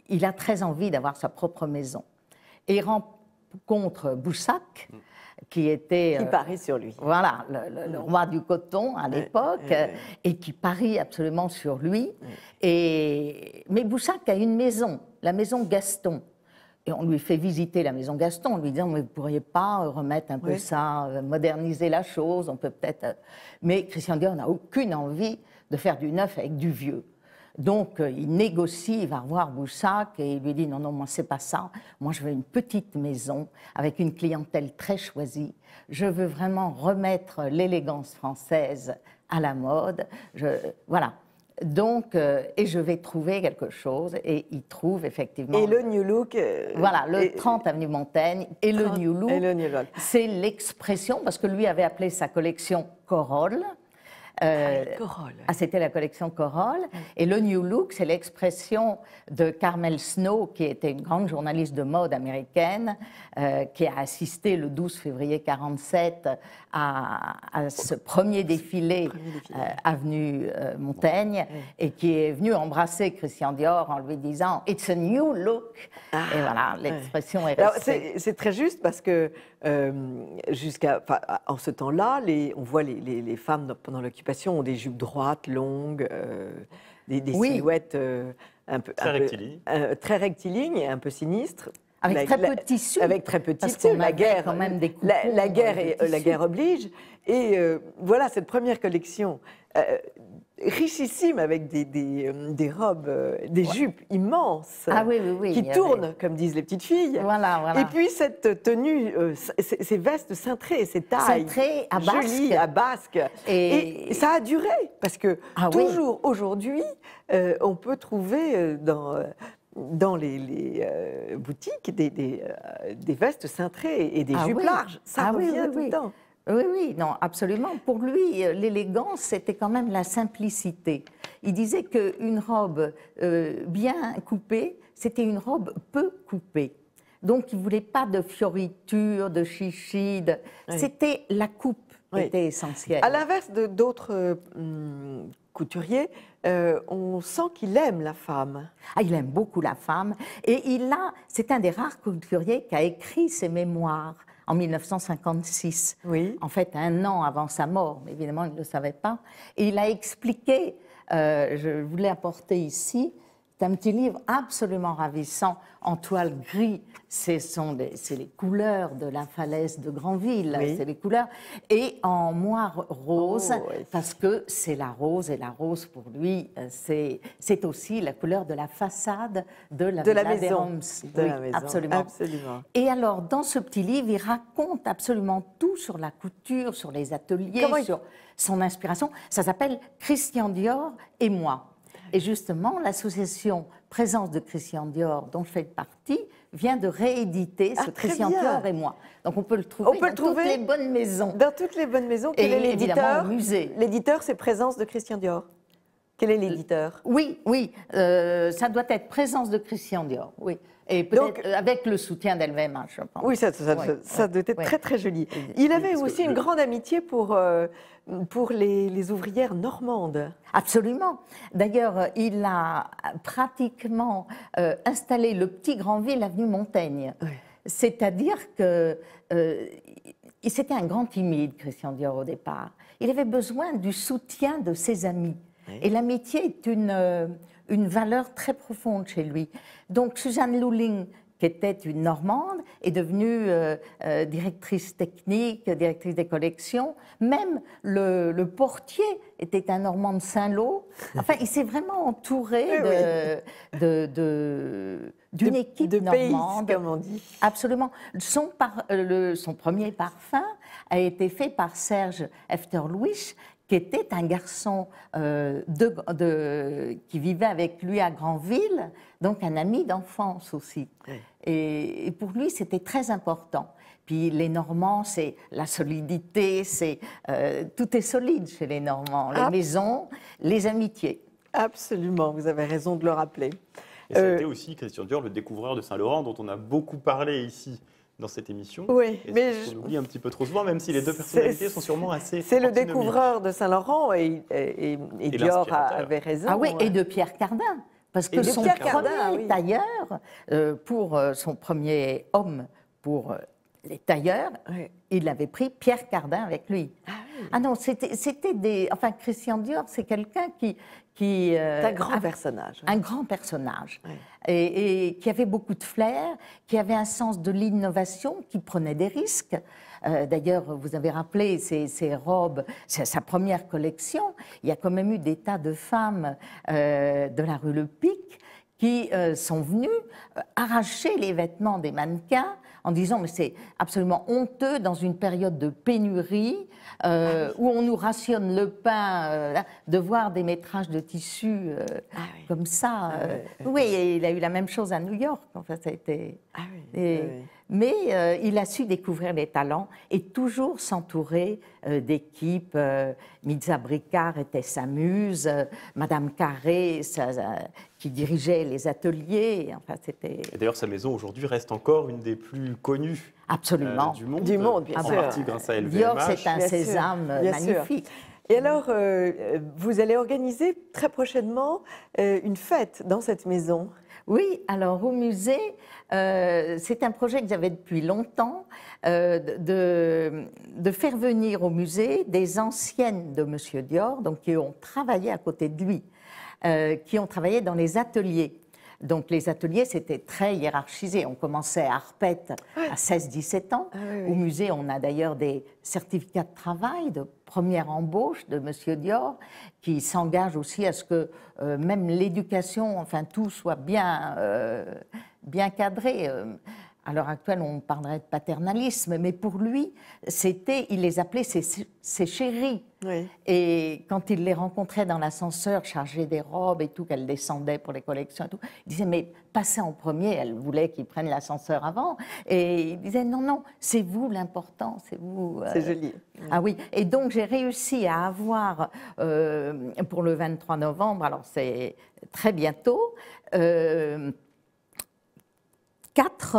il a très envie d'avoir sa propre maison. Et il rencontre Boussac, qui était... Qui parie sur lui. Voilà, le roi du coton à l'époque, et qui parie absolument sur lui. Mais Boussac a une maison, la maison Gaston. Et on lui fait visiter la maison Gaston, en lui disant, mais vous ne pourriez pas remettre un peu ça, moderniser la chose, on peut peut-être... Mais Christian Dior n'a aucune envie de faire du neuf avec du vieux. Donc, il négocie, il va revoir Boussac et il lui dit, non, non, moi, c'est pas ça. Moi, je veux une petite maison avec une clientèle très choisie. Je veux vraiment remettre l'élégance française à la mode. Voilà. Donc, et je vais trouver quelque chose, et il trouve effectivement... Et le New Look... voilà, le 30 avenue Montaigne, et le New Look, c'est l'expression, parce que lui avait appelé sa collection Corolle. C'était la collection Corolle. Et le New Look, c'est l'expression de Carmel Snow, qui était une grande journaliste de mode américaine, qui a assisté le 12 février 1947 à ce premier défilé, avenue Montaigne, et qui est venue embrasser Christian Dior en lui disant « It's a new look ». Et voilà, l'expression est restée. C'est très juste parce que en ce temps-là, on voit les femmes pendant l'occupation ont des jupes droites, longues, des silhouettes très rectilignes et un peu sinistres. Avec très peu de tissu. Avec très peu de tissu. La guerre, quand même des coupons, la guerre oblige. Et voilà, cette première collection richissime avec des robes, des jupes immenses qui tournent, comme disent les petites filles. Voilà. Et puis cette tenue, ces vestes cintrées, ces tailles jolies à basque. Et ça a duré, parce que toujours aujourd'hui, on peut trouver dans les boutiques des vestes cintrées et des jupes larges. Ça revient tout le temps. Oui, non, absolument. Pour lui, l'élégance, c'était quand même la simplicité. Il disait qu'une robe bien coupée, c'était une robe peu coupée. Donc, il ne voulait pas de fioritures, de chichis. C'était la coupe qui était essentielle. À l'inverse d'autres couturier, on sent qu'il aime la femme. Il aime beaucoup la femme. Et c'est un des rares couturiers qui a écrit ses mémoires en 1956. En fait, 1 an avant sa mort, mais évidemment, il ne le savait pas. Et il a expliqué, je voulais apporter ici, c'est un petit livre absolument ravissant, en toile gris. C'est les couleurs de la falaise de Granville, c'est les couleurs. Et en moire rose, parce que c'est la rose, et la rose, pour lui, c'est aussi la couleur de la façade de la maison. Absolument. Et alors, dans ce petit livre, il raconte absolument tout sur la couture, sur les ateliers, sur son inspiration. Ça s'appelle « Christian Dior et moi ». Et justement, l'association Présence de Christian Dior, dont je fais partie, vient de rééditer ce Christian Dior et moi. Donc on peut le trouver dans toutes les bonnes maisons. Dans toutes les bonnes maisons. Quel est l'éditeur ? Au musée. L'éditeur, c'est Présence de Christian Dior. Quel est l'éditeur? Oui, oui, ça doit être Présence de Christian Dior, oui. Et peut-être avec le soutien d'LVMH, je pense. Oui, ça doit être très très joli. Il avait aussi une grande amitié pour les ouvrières normandes. Absolument. D'ailleurs, il a pratiquement installé le petit Granville avenue Montaigne. Oui. C'est-à-dire que c'était un grand timide, Christian Dior, au départ. Il avait besoin du soutien de ses amis. Oui. Et l'amitié est une valeur très profonde chez lui. Donc Suzanne Luling, qui était une Normande, est devenue directrice technique, directrice des collections. Même le portier était un Normand de Saint-Lô. Enfin, il s'est vraiment entouré d'une équipe de normande. Pays, comme on dit. Absolument. Son premier parfum a été fait par Serge Efterlouis, qui était un garçon qui vivait avec lui à Granville, donc un ami d'enfance aussi. Oui. Et pour lui, c'était très important. Puis les Normands, c'est la solidité, tout est solide chez les Normands, les maisons, les amitiés. Absolument, vous avez raison de le rappeler. Et c'était aussi, Christian Dior, le découvreur de Saint-Laurent, dont on a beaucoup parlé ici dans cette émission. Oui, mais on oublie un petit peu trop souvent, même si les deux personnalités sont sûrement assez. C'est le découvreur de Saint-Laurent et Dior avait raison. Ah oui, et de Pierre Cardin. Parce que son premier tailleur, pour son premier homme, pour les tailleurs, il avait pris Pierre Cardin avec lui. Ah non, c'était des... Enfin, Christian Dior, c'est quelqu'un qui un grand personnage. Un grand personnage. Oui. Et qui avait beaucoup de flair, qui avait un sens de l'innovation, qui prenait des risques. D'ailleurs, vous avez rappelé ces robes, c'est sa première collection. Il y a quand même eu des tas de femmes de la rue Le Pic qui sont venues arracher les vêtements des mannequins en disant mais c'est absolument honteux dans une période de pénurie où on nous rationne le pain, de voir des métrages de tissu comme ça. Oui, et il a eu la même chose à New York. Enfin, ça a été... Mais il a su découvrir les talents et toujours s'entourer d'équipes. Mitza Bricard était sa muse, Madame Carré, qui dirigeait les ateliers. Enfin, c'était... Et d'ailleurs, sa maison aujourd'hui reste encore une des plus connues. Absolument. Du monde, bien sûr. En partie grâce à LVMH. Dior, c'est un sésame magnifique. Et alors, vous allez organiser très prochainement une fête dans cette maison. Oui, alors au musée, c'est un projet que j'avais depuis longtemps, de faire venir au musée des anciennes de Monsieur Dior, donc qui ont travaillé à côté de lui, qui ont travaillé dans les ateliers. Donc les ateliers, c'était très hiérarchisé. On commençait à Arpette à 16-17 ans. Au musée, on a d'ailleurs des certificats de travail, de première embauche de Monsieur Dior, qui s'engage aussi à ce que même l'éducation, enfin tout, soit bien cadré. À l'heure actuelle, on parlerait de paternalisme, mais pour lui, il les appelait ses chéris. Oui. Et quand il les rencontrait dans l'ascenseur, chargés des robes et tout, qu'elles descendaient pour les collections et tout, il disait, mais passez en premier. Elle voulait qu'il prenne l'ascenseur avant. Et il disait, non, non, c'est vous l'important, c'est vous. C'est joli. Ah oui, et donc j'ai réussi à avoir, pour le 23 novembre, alors c'est très bientôt, quatre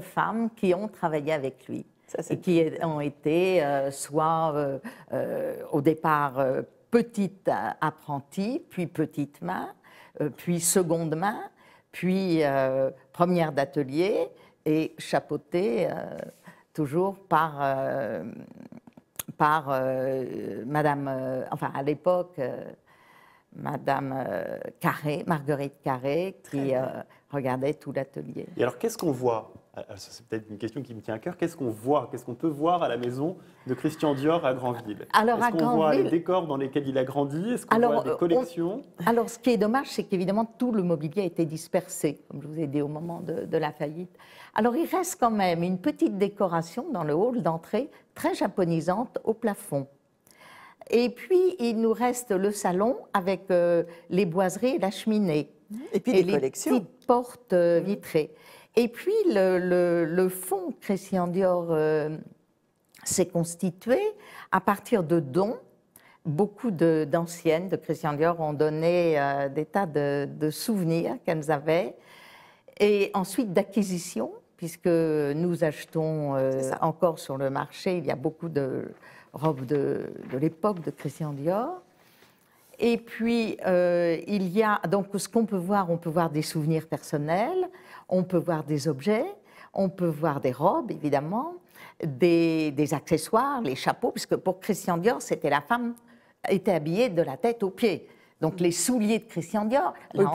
femmes qui ont travaillé avec lui. Et qui ont été soit au départ petites apprenties, puis petites mains, puis seconde main, puis première d'atelier et chapeautées toujours par Madame, enfin à l'époque, Madame Carré, Marguerite Carré, qui regardait tout l'atelier. Et alors, qu'est-ce qu'on voit? C'est peut-être une question qui me tient à cœur. Qu'est-ce qu'on voit? Qu'est-ce qu'on peut voir à la maison de Christian Dior à Granville? Est-ce qu'on voit les décors dans lesquels il a grandi? Est-ce qu'on voit des collections? Alors, ce qui est dommage, c'est qu'évidemment, tout le mobilier a été dispersé, comme je vous ai dit au moment de la faillite. Alors, il reste quand même une petite décoration dans le hall d'entrée, très japonisante, au plafond. Et puis, il nous reste le salon avec les boiseries et la cheminée. Et puis les collections. Petites portes vitrées. Et puis, le fond Christian Dior s'est constitué à partir de dons beaucoup d'anciennes de Christian Dior ont donné des tas de souvenirs qu'elles avaient, et ensuite d'acquisition, puisque nous achetons encore sur le marché, il y a beaucoup de robes de l'époque de Christian Dior. Et puis, il y a donc ce qu'on peut voir, on peut voir des souvenirs personnels, on peut voir des objets, on peut voir des robes, évidemment, des accessoires, les chapeaux, puisque pour Christian Dior, c'était la femme était habillée de la tête aux pieds. Donc les souliers de Christian Dior, oui,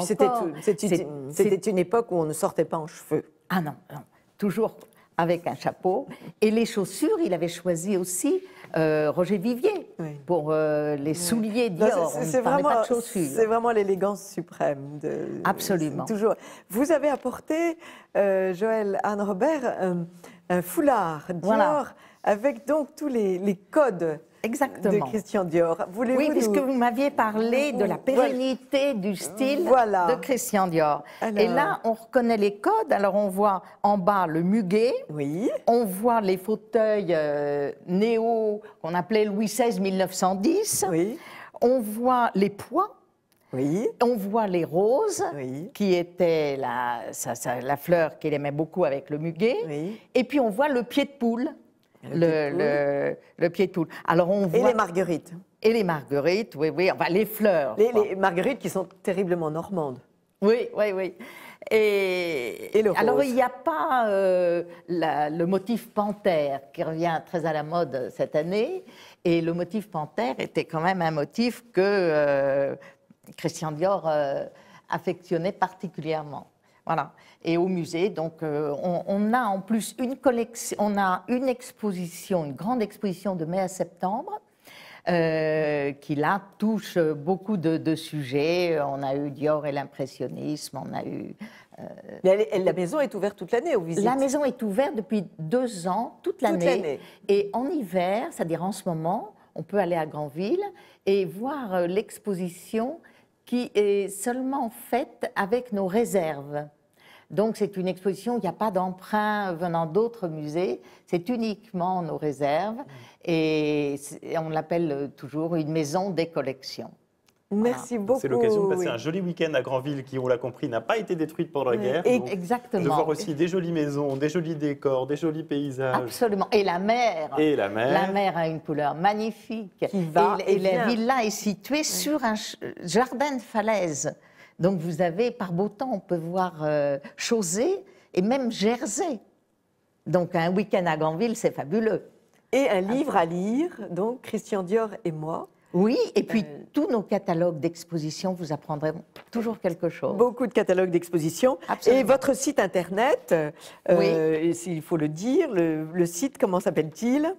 c'était une époque où on ne sortait pas en cheveux. Ah non, non, toujours avec un chapeau. Et les chaussures, il avait choisi aussi Roger Vivier pour les souliers Dior. On ne parlait pas de chaussures. C'est vraiment l'élégance suprême. Absolument. Toujours. Vous avez apporté, Joëlle Anne Robert, un foulard Dior avec donc tous les codes. Exactement. De Christian Dior. Oui, puisque vous m'aviez parlé de la pérennité du style de Christian Dior. Alors... Et là, on reconnaît les codes. Alors, on voit en bas le muguet. Oui. On voit les fauteuils néo, qu'on appelait Louis XVI 1910. Oui. On voit les pois. Oui. On voit les roses, qui était la fleur qu'il aimait beaucoup avec le muguet. Oui. Et puis, on voit le pied de poule. Le pied de poule. Alors on voit... Et les marguerites. Et les marguerites, oui, oui, enfin les fleurs. Les marguerites qui sont terriblement normandes. Oui, oui, oui. Et le rose. Alors il n'y a pas le motif panthère qui revient très à la mode cette année. Et le motif panthère était quand même un motif que Christian Dior affectionnait particulièrement. Voilà. Et au musée, donc, on a en plus une collection, on a une exposition, une grande exposition de mai à septembre, qui là touche beaucoup de sujets. On a eu Dior et l'impressionnisme, on a eu... La maison est ouverte toute l'année aux visites. La maison est ouverte depuis 2 ans, toute l'année. Et en hiver, c'est-à-dire en ce moment, on peut aller à Granville et voir l'exposition qui est seulement faite avec nos réserves. Donc c'est une exposition où il n'y a pas d'emprunt venant d'autres musées, c'est uniquement nos réserves et on l'appelle toujours une maison des collections. Merci beaucoup. C'est l'occasion de passer un joli week-end à Granville qui, on l'a compris, n'a pas été détruite pendant la guerre. Exactement. De voir aussi des jolies maisons, des jolis décors, des jolis paysages. Absolument. Et la mer. Et la mer. La mer a une couleur magnifique. Et la villa est située sur un jardin de falaise. Donc vous avez, par beau temps, on peut voir Chausey et même Jersey. Donc un week-end à Granville, c'est fabuleux. Et un livre à lire, donc Christian Dior et moi. Oui, et puis tous nos catalogues d'exposition, vous apprendrez toujours quelque chose. Beaucoup de catalogues d'exposition. Et votre site internet, s'il faut le dire, le site, comment s'appelle-t-il ?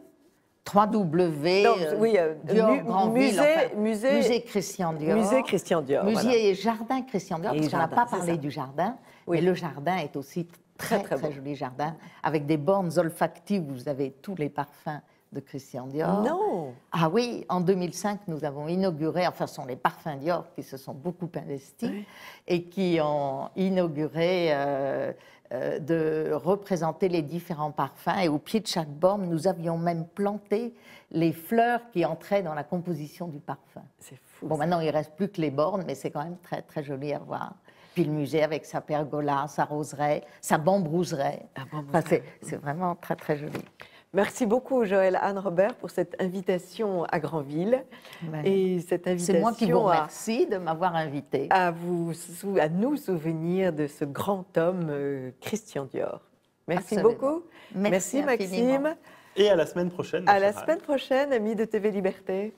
Musée Christian Dior. Musée Christian Dior. Musée et jardin Christian Dior, parce qu'on n'a pas parlé du jardin. Mais le jardin est aussi très joli jardin, avec des bornes olfactives où vous avez tous les parfums de Christian Dior. Non. Ah oui, en 2005, nous avons inauguré, enfin, ce sont les parfums Dior qui se sont beaucoup investis et qui ont inauguré de représenter les différents parfums. Et au pied de chaque borne, nous avions même planté les fleurs qui entraient dans la composition du parfum. C'est fou. Bon, maintenant, il ne reste plus que les bornes, mais c'est quand même très joli à voir. Puis le musée avec sa pergola, sa roseraie, sa bambrouseraie. Enfin, c'est vraiment très joli. Merci beaucoup, Joëlle Anne Robert, pour cette invitation à Granville. Et cette invitation. C'est moi qui vous remercie de m'avoir invitée. À nous souvenir de ce grand homme, Christian Dior. Merci beaucoup. Merci Maxime. Et à la semaine prochaine. À la semaine prochaine, amis de TV Liberté.